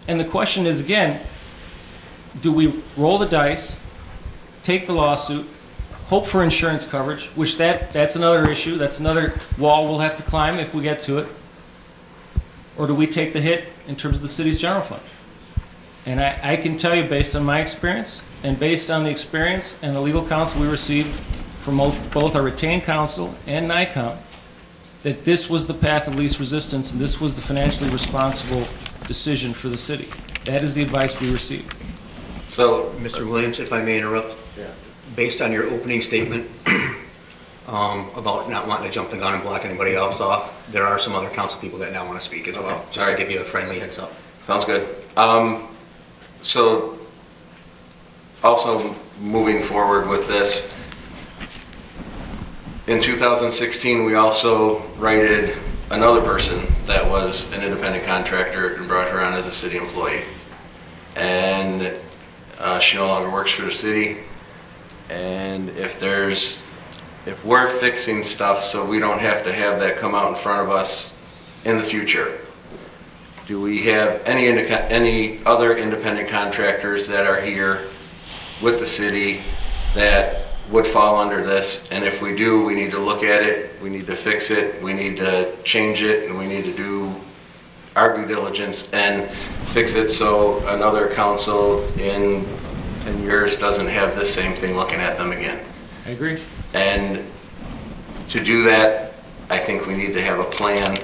And the question is, again, do we roll the dice, take the lawsuit, hope for insurance coverage, which that's another issue, that's another wall we'll have to climb if we get to it, or do we take the hit in terms of the city's general fund? And I can tell you, based on my experience and based on the experience and the legal counsel we received from both our retained counsel and NICOM, that this was the path of least resistance and this was the financially responsible decision for the city. That is the advice we received. So, Mr. Williams, if I may interrupt, based on your opening statement about not wanting to jump the gun and block anybody else off, there are some other council people that now want to speak as well, just to give you a friendly heads up. Sounds good. So, also moving forward with this, in 2016, we also righted another person that was an independent contractor and brought her on as a city employee. And she no longer works for the city. And if we're fixing stuff so we don't have to have that come out in front of us in the future, do we have any other independent contractors that are here with the city that would fall under this? And if we do, we need to look at it, we need to fix it, we need to change it, and we need to do our due diligence and fix it so another council in 10 years doesn't have this same thing looking at them again. I agree. And to do that, I think we need to have a plan,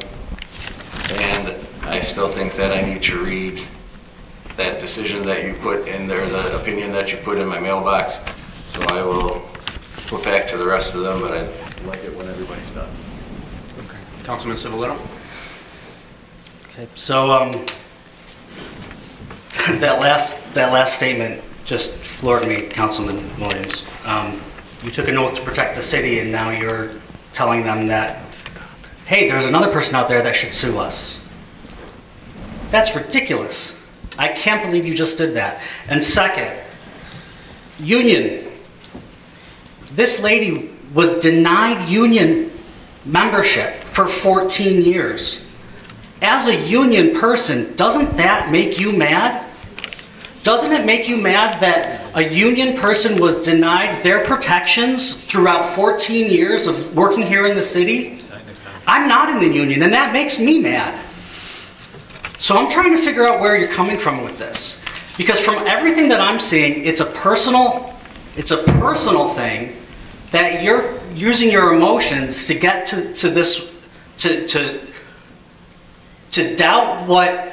and I still think that I need to read that decision that you put in there, the opinion that you put in my mailbox. So I will put back to the rest of them, but I'd like it when everybody's done. Okay. Councilman Civilito? Okay, so that last statement just floored me, Councilman Williams. You took an oath to protect the city, and now you're telling them that, hey, there's another person out there that should sue us. That's ridiculous. I can't believe you just did that. And second, union. This lady was denied union membership for for 14 years. As a union person, doesn't that make you mad? Doesn't it make you mad that a union person was denied their protections throughout 14 years of working here in the city? I'm not in the union, and that makes me mad. So I'm trying to figure out where you're coming from with this. Because from everything that I'm seeing, it's a personal thing that you're using your emotions to get to this, to doubt what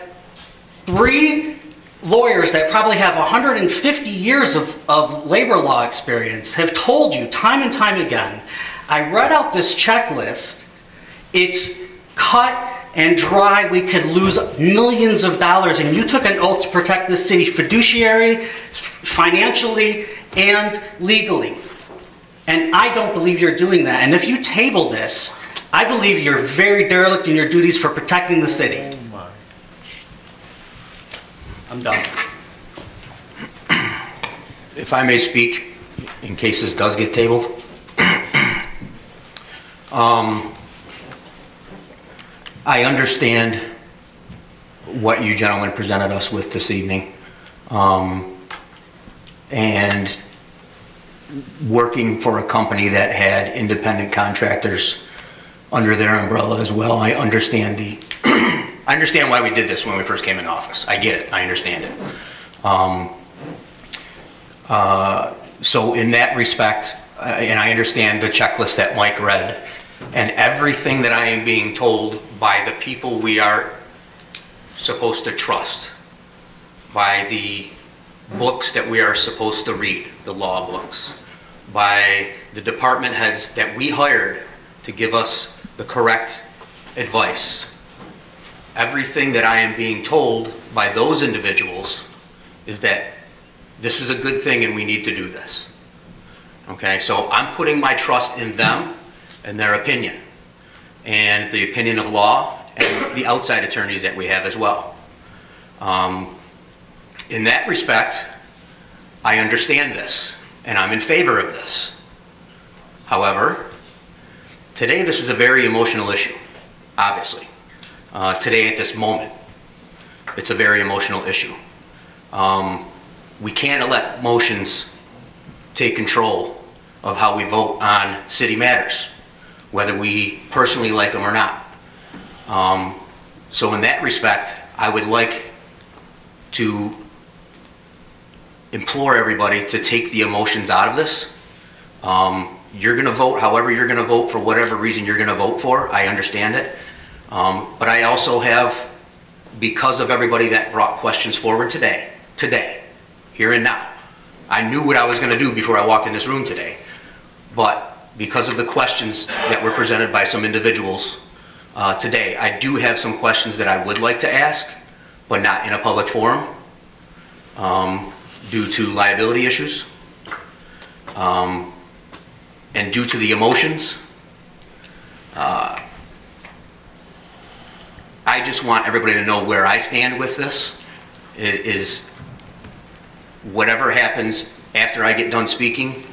3 lawyers that probably have 150 years of labor law experience have told you time and time again. I read out this checklist. It's cut and dry. We could lose millions of dollars, and you took an oath to protect this city fiduciary, financially, and legally. And I don't believe you're doing that. And if you table this, I believe you're very derelict in your duties for protecting the city. I'm done. If I may speak, in case this does get tabled. I understand what you gentlemen presented us with this evening. And working for a company that had independent contractors under their umbrella as well, I understand I understand why we did this when we first came in office. I get it. I understand it. So in that respect, and I understand the checklist that Mike read, and everything that I am being told by the people we are supposed to trust, by the books that we are supposed to read, the law books, by the department heads that we hired to give us the correct advice. Everything that I am being told by those individuals is that this is a good thing and we need to do this. Okay, so I'm putting my trust in them and their opinion, and the opinion of law and the outside attorneys that we have as well. In that respect, I understand this and I'm in favor of this. However, today this is a very emotional issue, obviously. Today at this moment, it's a very emotional issue. We can't let emotions take control of how we vote on city matters, whether we personally like them or not. So in that respect, I would like to implore everybody to take the emotions out of this. You're going to vote however you're going to vote for whatever reason you're going to vote for. I understand it. But I also have, because of everybody that brought questions forward today, here and now. I knew what I was going to do before I walked in this room today. But because of the questions that were presented by some individuals today, I do have some questions that I would like to ask, but not in a public forum, due to liability issues, and due to the emotions. I just want everybody to know where I stand with this. It is whatever happens after I get done speaking,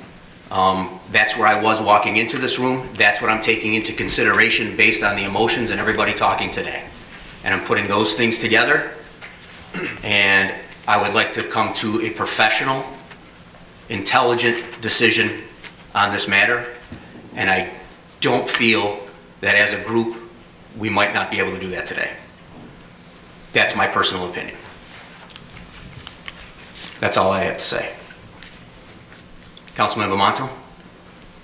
that's where I was walking into this room. That's what I'm taking into consideration based on the emotions and everybody talking today. And I'm putting those things together, and I would like to come to a professional, intelligent decision on this matter, and I don't feel that as a group we might not be able to do that today. That's my personal opinion. That's all I have to say. Councilman Bamonto?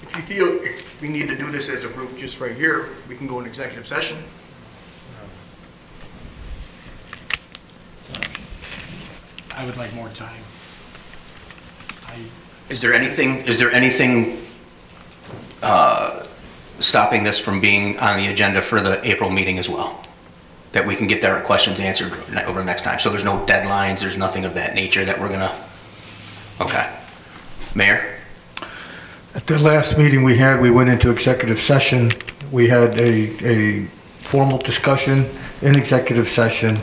If you feel we need to do this as a group just right here, we can go in executive session. I would like more time. Is there anything stopping this from being on the agenda for the April meeting as well? That we can get their questions answered over next time. So there's no deadlines, there's nothing of that nature that we're gonna, okay. Mayor? At the last meeting we had, we went into executive session. We had a formal discussion in executive session.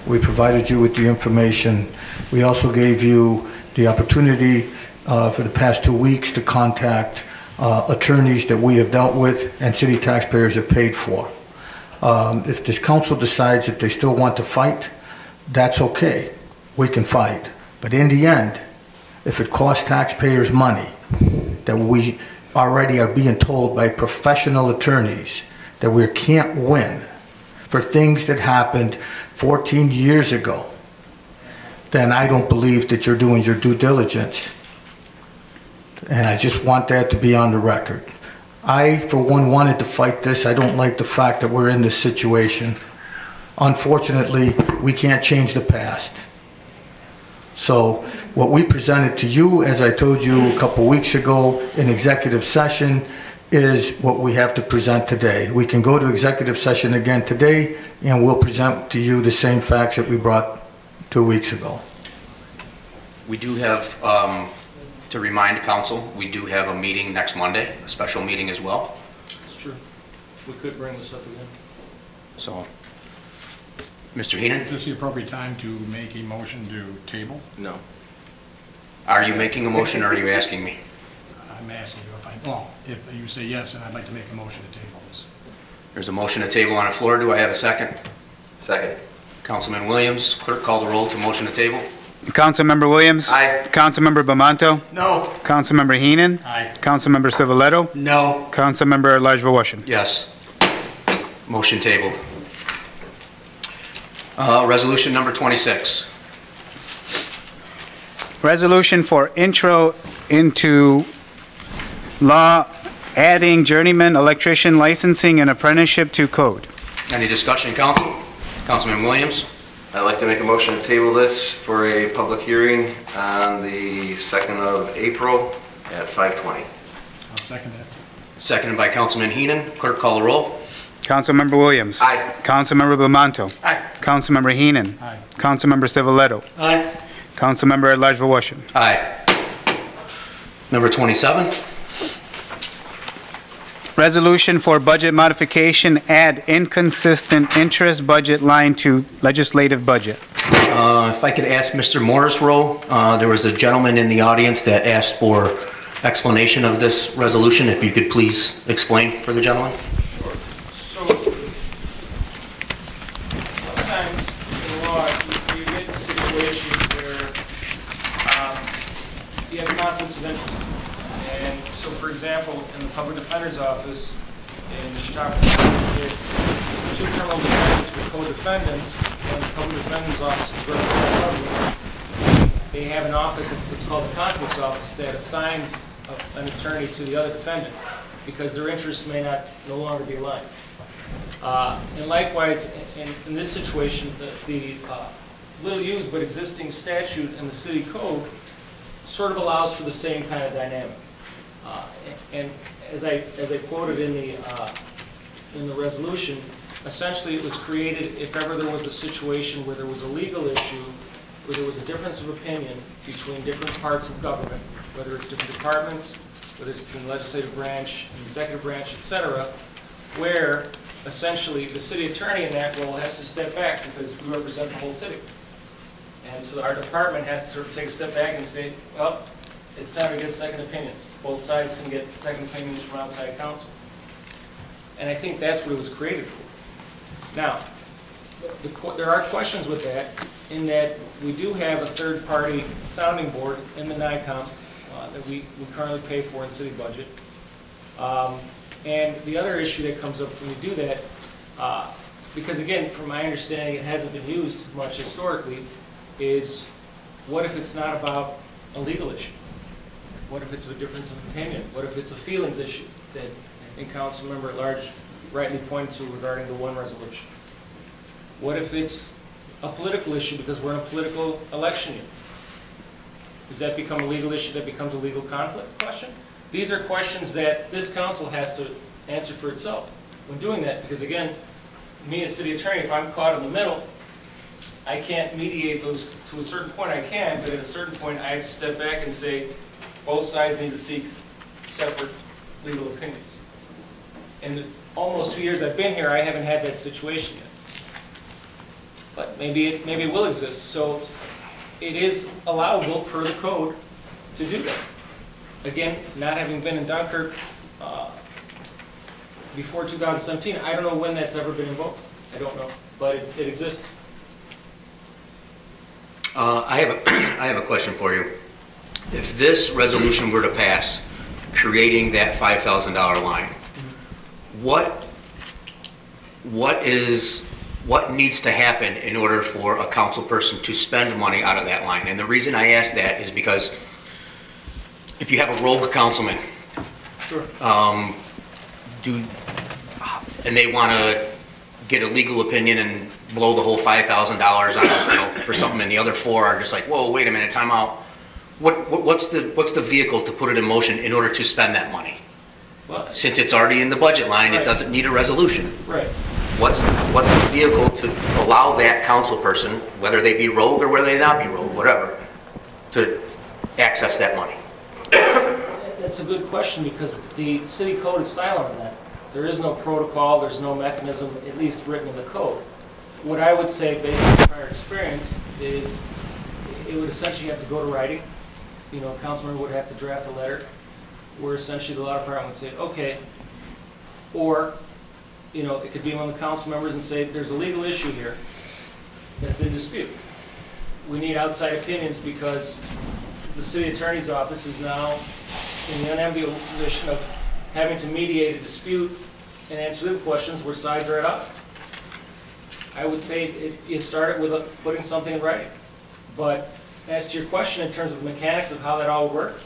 We provided you with the information. We also gave you the opportunity for the past 2 weeks to contact attorneys that we have dealt with and city taxpayers have paid for. If this council decides that they still want to fight, that's okay. We can fight. But in the end, if it costs taxpayers money, that we already are being told by professional attorneys that we can't win for things that happened 14 years ago, then I don't believe that you're doing your due diligence. And I just want that to be on the record. I, for one, wanted to fight this. I don't like the fact that we're in this situation. Unfortunately, we can't change the past. So what we presented to you, as I told you a couple weeks ago in executive session, is what we have to present today. We can go to executive session again today, and we'll present to you the same facts that we brought 2 weeks ago. We do have, to remind council, we do have a meeting next Monday, a special meeting as well. It's true. We could bring this up again. So, Mr. Heenan? Is this the appropriate time to make a motion to table? No. Are you making a motion or are you asking me? I'm asking you if you say yes, then I'd like to make a motion to table this. There's a motion to table on the floor. Do I have a second? Second. Councilman Williams, clerk call the roll to motion to table. Councilmember Williams? Aye. Councilmember Bamanto? No. Councilmember Heenan? Aye. Councilmember Civiletto? No. Councilmember Elijah. Yes. Motion tabled. Resolution number 26. Resolution for intro into law adding journeyman electrician licensing and apprenticeship to code. Any discussion, council? Councilman Williams? I'd like to make a motion to table this for a public hearing on the 2nd of April at 5:20. I'll second that. Seconded by Councilman Heenan. Clerk call the roll. Councilmember Williams? Aye. Councilmember Bamanto? Aye. Councilmember Heenan? Aye. Councilmember Civiletto? Aye. Councilmember Elijah. Aye. Number 27. Resolution for budget modification, add inconsistent interest budget line to legislative budget. If I could ask Mr. Morrisroe, there was a gentleman in the audience that asked for explanation of this resolution. If you could please explain for the gentleman. Sure. So, sometimes in law, you get a situation where you have conflicts of interest. And so, for example, in the public defender's office in Chicago, two criminal defendants were co-defendants, and the public defender's office was representing the public. They have an office, it's called the conflicts office, that assigns an attorney to the other defendant because their interests may no longer be aligned. And likewise, in this situation, the little used but existing statute in the city code sort of allows for the same kind of dynamic. And as I quoted in the resolution, essentially it was created if ever there was a situation where there was a legal issue, where there was a difference of opinion between different parts of government, whether it's different departments, whether it's between the legislative branch and the executive branch, etc., where essentially the city attorney in that role has to step back because we represent the whole city. And so our department has to sort of take a step back and say, well, it's time to get second opinions. Both sides can get second opinions from outside counsel. And I think that's what it was created for. Now, there are questions with that, in that we do have a third-party sounding board in the NICOM that we currently pay for in city budget. And the other issue that comes up when you do that, because again, from my understanding, it hasn't been used much historically, is what if it's not about a legal issue? What if it's a difference of opinion? What if it's a feelings issue that I think Councilmember at large rightly pointed to regarding the one resolution? What if it's a political issue because we're in a political election year? Does that become a legal issue that becomes a legal conflict question? These are questions that this council has to answer for itself when doing that, because again, me as city attorney, if I'm caught in the middle, I can't mediate those. To a certain point I can, but at a certain point I have to step back and say, both sides need to seek separate legal opinions. In the almost 2 years I've been here, I haven't had that situation yet. But maybe it will exist. So it is allowable per the code to do that. Again, not having been in Dunkirk, before 2017. I don't know when that's ever been invoked. I don't know, but it exists. I have a question for you. If this resolution were to pass, creating that $5,000 line, what needs to happen in order for a council person to spend money out of that line? And the reason I ask that is because if you have a rogue councilman, Sure. and they want to get a legal opinion and blow the whole $5,000 on for something, and the other four are just like, whoa, wait a minute, time out. What's the vehicle to put it in motion in order to spend that money? Well, Since it's already in the budget line, Right. it doesn't need a resolution. right. What's the vehicle to allow that council person, whether they be rogue or whether they not be rogue, whatever, to access that money? That's a good question because the city code is silent on that. There is no protocol, there's no mechanism, at least written in the code. What I would say based on prior experience is it would essentially have to go to writing. You know, a councilman would have to draft a letter where essentially the law department would say, okay, or, you know, it could be among the council members and say, there's a legal issue here that's in dispute. We need outside opinions because the city attorney's office is now in the unenviable position of having to mediate a dispute and answer the questions where sides are at odds. I would say you start it with putting something in writing. But as to your question in terms of the mechanics of how that all would work,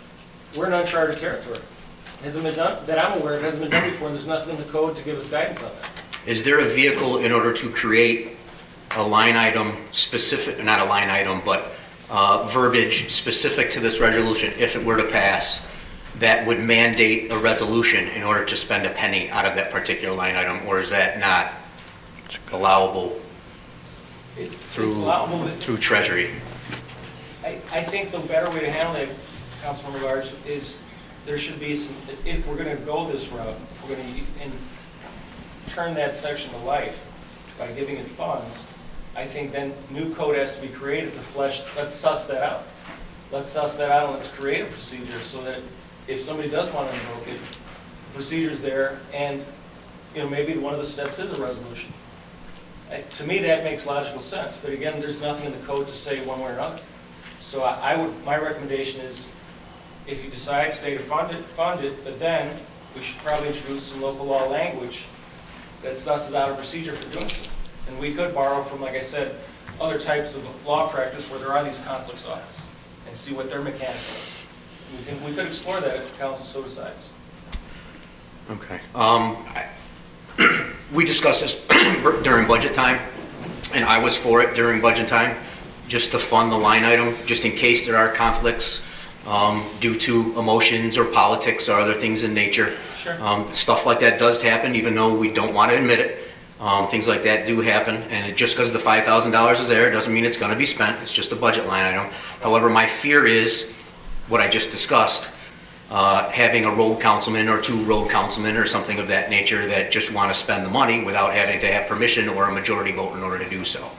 we're in uncharted territory. It hasn't been done, that I'm aware of, it hasn't been done before, and there's nothing in the code to give us guidance on that. Is there a vehicle in order to create a line item specific, not a line item, but verbiage specific to this resolution, if it were to pass, that would mandate a resolution in order to spend a penny out of that particular line item, or is that not allowable It's allowable. through Treasury? I think the better way to handle it, Councilmember Large, is there should be some, if we're going to go this route, if we're going to turn that section to life by giving it funds, I think then new code has to be created to flesh, let's suss that out. Let's suss that out and let's create a procedure so that if somebody does want to invoke it, the procedure's there, and you know, maybe one of the steps is a resolution. To me, that makes logical sense, but again, there's nothing in the code to say one way or another. So my recommendation is, if you decide today to fund it, but then we should probably introduce some local law language that susses out a procedure for doing so. And we could borrow from, like I said, other types of law practice where there are these conflicts office and see what their mechanics are. We could explore that if the council so decides. Okay. We discussed this during budget time, and I was for it during budget time, just to fund the line item, just in case there are conflicts due to emotions or politics or other things in nature. Sure. Stuff like that does happen, even though we don't want to admit it. Things like that do happen, and just because the $5,000 is there doesn't mean it's going to be spent. It's just a budget line item. However, my fear is what I just discussed, having a rogue councilman or two rogue councilmen or something of that nature that just want to spend the money without having to have permission or a majority vote in order to do so.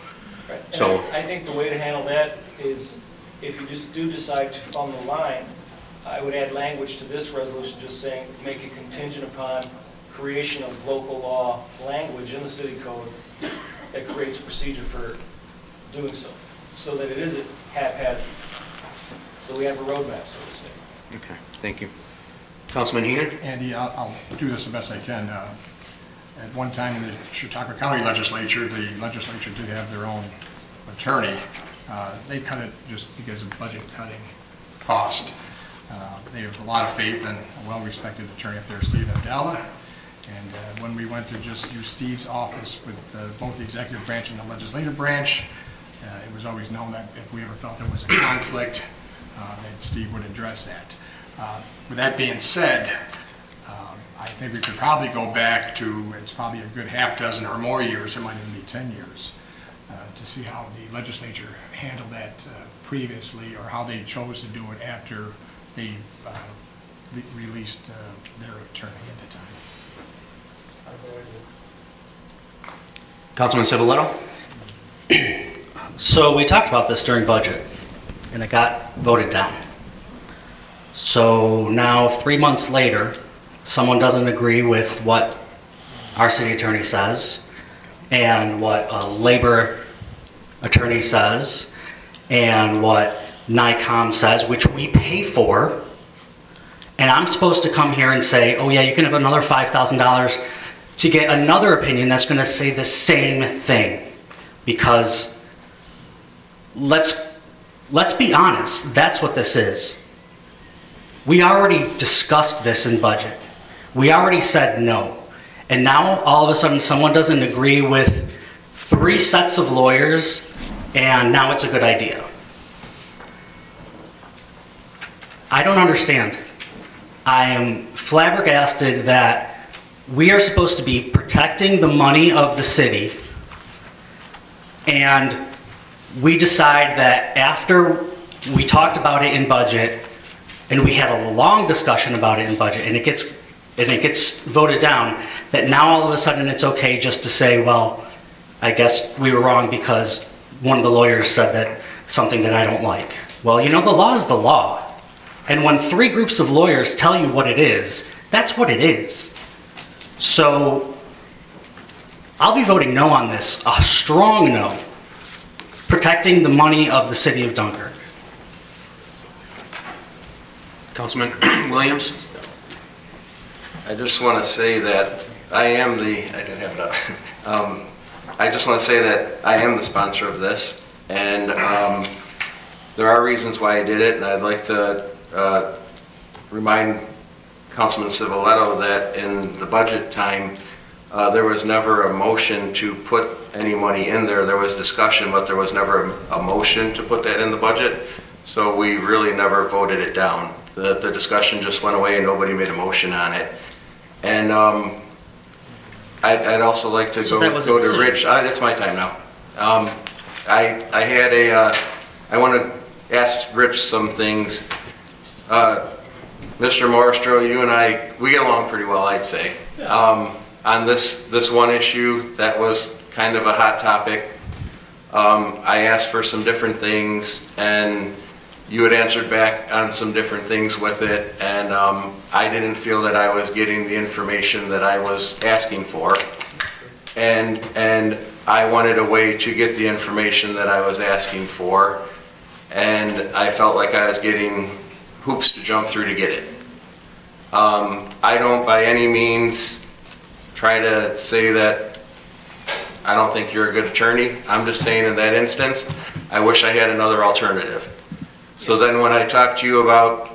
Right. So I think the way to handle that is, if you just do decide to fund the line, I would add language to this resolution just saying, make it contingent upon creation of local law language in the city code that creates a procedure for doing so, so that it isn't haphazard. So we have a roadmap, so to say. Okay, thank you. Councilman Heenan? Andy, I'll do this the best I can. At one time in the Chautauqua County Legislature, the legislature did have their own attorney. They cut it just because of budget cutting cost. They have a lot of faith in a well-respected attorney up there, Steve Abdallah. And when we went to just use Steve's office with both the executive branch and the legislative branch, it was always known that if we ever felt there was a conflict, that Steve would address that. With that being said, I think we could probably go back to, it's probably a good half dozen or more years, it might even be 10 years, to see how the legislature handled that previously, or how they chose to do it after they released their attorney at the time. Councilman Civiletto? So we talked about this during budget, and it got voted down. So now, 3 months later, someone doesn't agree with what our city attorney says, and what a labor attorney says, and what NICOM says, which we pay for, and I'm supposed to come here and say, oh yeah, you can have another $5,000 to get another opinion that's going to say the same thing. Because let's be honest, that's what this is. We already discussed this in budget. We already said no. And now all of a sudden someone doesn't agree with 3 sets of lawyers, and now it's a good idea. I don't understand. I am flabbergasted that we are supposed to be protecting the money of the city, and we decide that after we talked about it in budget, and we had a long discussion about it in budget, and it gets voted down, that now all of a sudden it's okay just to say, well, I guess we were wrong because one of the lawyers said that something that I don't like. Well, you know, the law is the law. And when 3 groups of lawyers tell you what it is, that's what it is. So I'll be voting no on this, a strong no, protecting the money of the city of Dunkirk. Councilman Williams? I just want to say that I just want to say that I am the sponsor of this, and there are reasons why I did it, and I'd like to remind Councilman Civiletto that in the budget time, there was never a motion to put any money in there. There was discussion, but there was never a motion to put that in the budget, so we really never voted it down. The discussion just went away and nobody made a motion on it. And I'd also like to go to Rich. It's my time now. I want to ask Rich some things. Mr. Moristro, you and I, we get along pretty well, I'd say. On this one issue that was kind of a hot topic, I asked for some different things, and you had answered back on some different things with it, and I didn't feel that I was getting the information that I was asking for, and I wanted a way to get the information that I was asking for, and I felt like I was getting hoops to jump through to get it. I don't by any means try to say that I don't think you're a good attorney. I'm just saying in that instance, I wish I had another alternative. So then when I talked to you about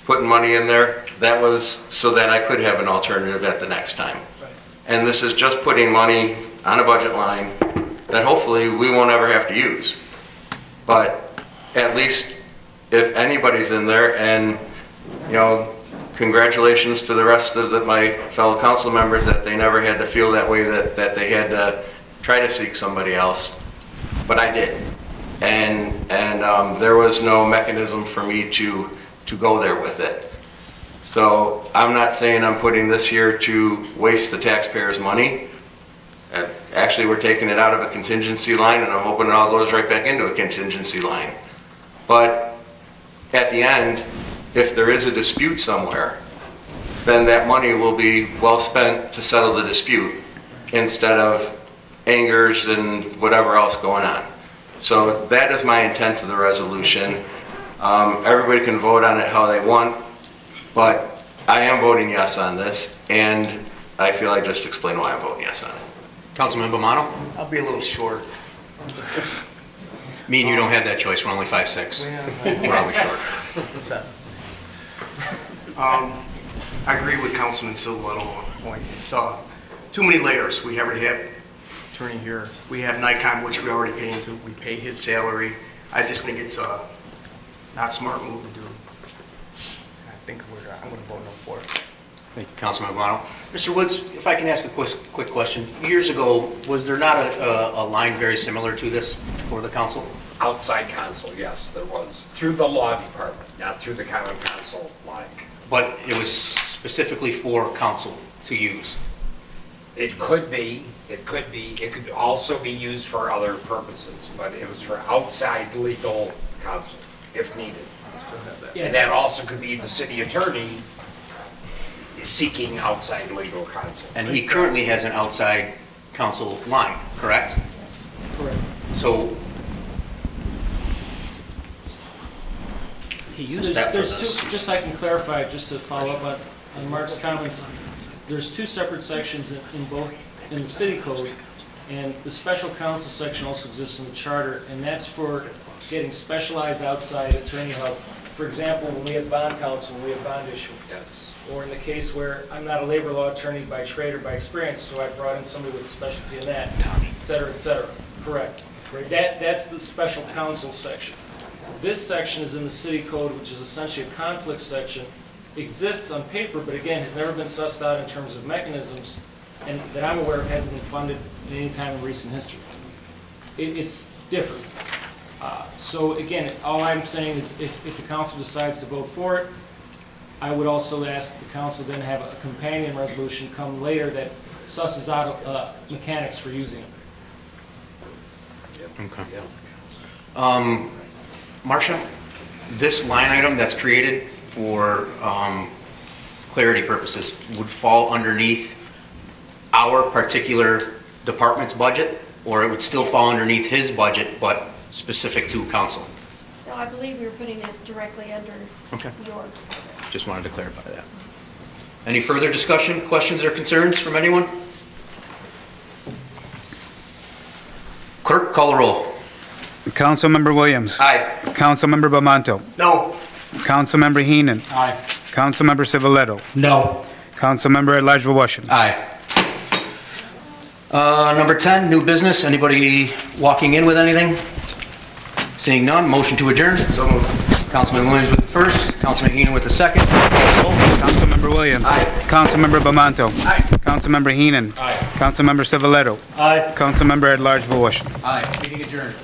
putting money in there, that was so that I could have an alternative at the next time. And this is just putting money on a budget line that hopefully we won't ever have to use. But at least if anybody's in there, and you know, congratulations to the rest of my fellow council members that they never had to feel that way, that they had to try to seek somebody else. But I did. And there was no mechanism for me to go there with it. So I'm not saying I'm putting this here to waste the taxpayers' money. Actually, we're taking it out of a contingency line, and I'm hoping it all goes right back into a contingency line. But at the end, if there is a dispute somewhere, then that money will be well spent to settle the dispute instead of angers and whatever else going on. So that is my intent of the resolution. Everybody can vote on it how they want, but I am voting yes on this, and I feel I just explained why I'm voting yes on it. Councilman Bomano? I'll be a little short. Me and you don't have that choice. We're only 5'6". We're always short. I agree with Councilman Silverletto on the point. It's too many layers. We already have attorney here. We have NICOM, which we already pay into. We pay his salary. I just think it's a not smart move to do. I think I'm going to vote no for it. Thank you, Councilman Bomano. Mr. Woods, if I can ask a quick question. Years ago, was there not a line very similar to this for the council? Outside counsel, yes, there was. Through the law department, not through the common council line. But it was specifically for council to use? It could be. It could be. It could also be used for other purposes, but it was for outside legal counsel, if needed. And that also could be the city attorney seeking outside legal counsel. And he currently has an outside counsel line, correct? Yes. Correct. So He used that for this. Just so I can clarify, just to follow up on Mark's comments, there's two separate sections in the city code, and the special counsel section also exists in the charter, and that's for getting specialized outside attorney help. For example, when we have bond counsel, when we have bond issuance. Yes. Or in the case where I'm not a labor law attorney by trade or by experience, so I brought in somebody with a specialty in that, et cetera, et cetera. Correct. That's the special counsel section. This section is in the city code, which is essentially a conflict section. Exists on paper, but again, has never been sussed out in terms of mechanisms, and that I'm aware of hasn't been funded at any time in recent history. It's different. So again, all I'm saying is if the council decides to vote for it, I would also ask the council then have a companion resolution come later that susses out mechanics for using it. Okay. Marcia, this line item that's created for clarity purposes would fall underneath our particular department's budget, or it would still fall underneath his budget, but specific to council? No, I believe we were putting it directly under your. Just wanted to clarify that. Any further discussion, questions, or concerns from anyone? Clerk, call the roll. Councilmember Williams. Aye. Councilmember Bamanto. No. Councilmember Heenan. Aye. Councilmember Civiletto. No. Councilmember at-large Washington. Aye. Number 10, new business. Anybody walking in with anything? Seeing none, motion to adjourn. So moved. Councilman Williams with the first, Councilman Heenan with the second. Councilmember Williams. Aye. Councilmember Bamanto. Aye. Councilmember Heenan. Aye. Councilmember Civiletto. Aye. Councilmember at-large Washington. Aye, meeting adjourned.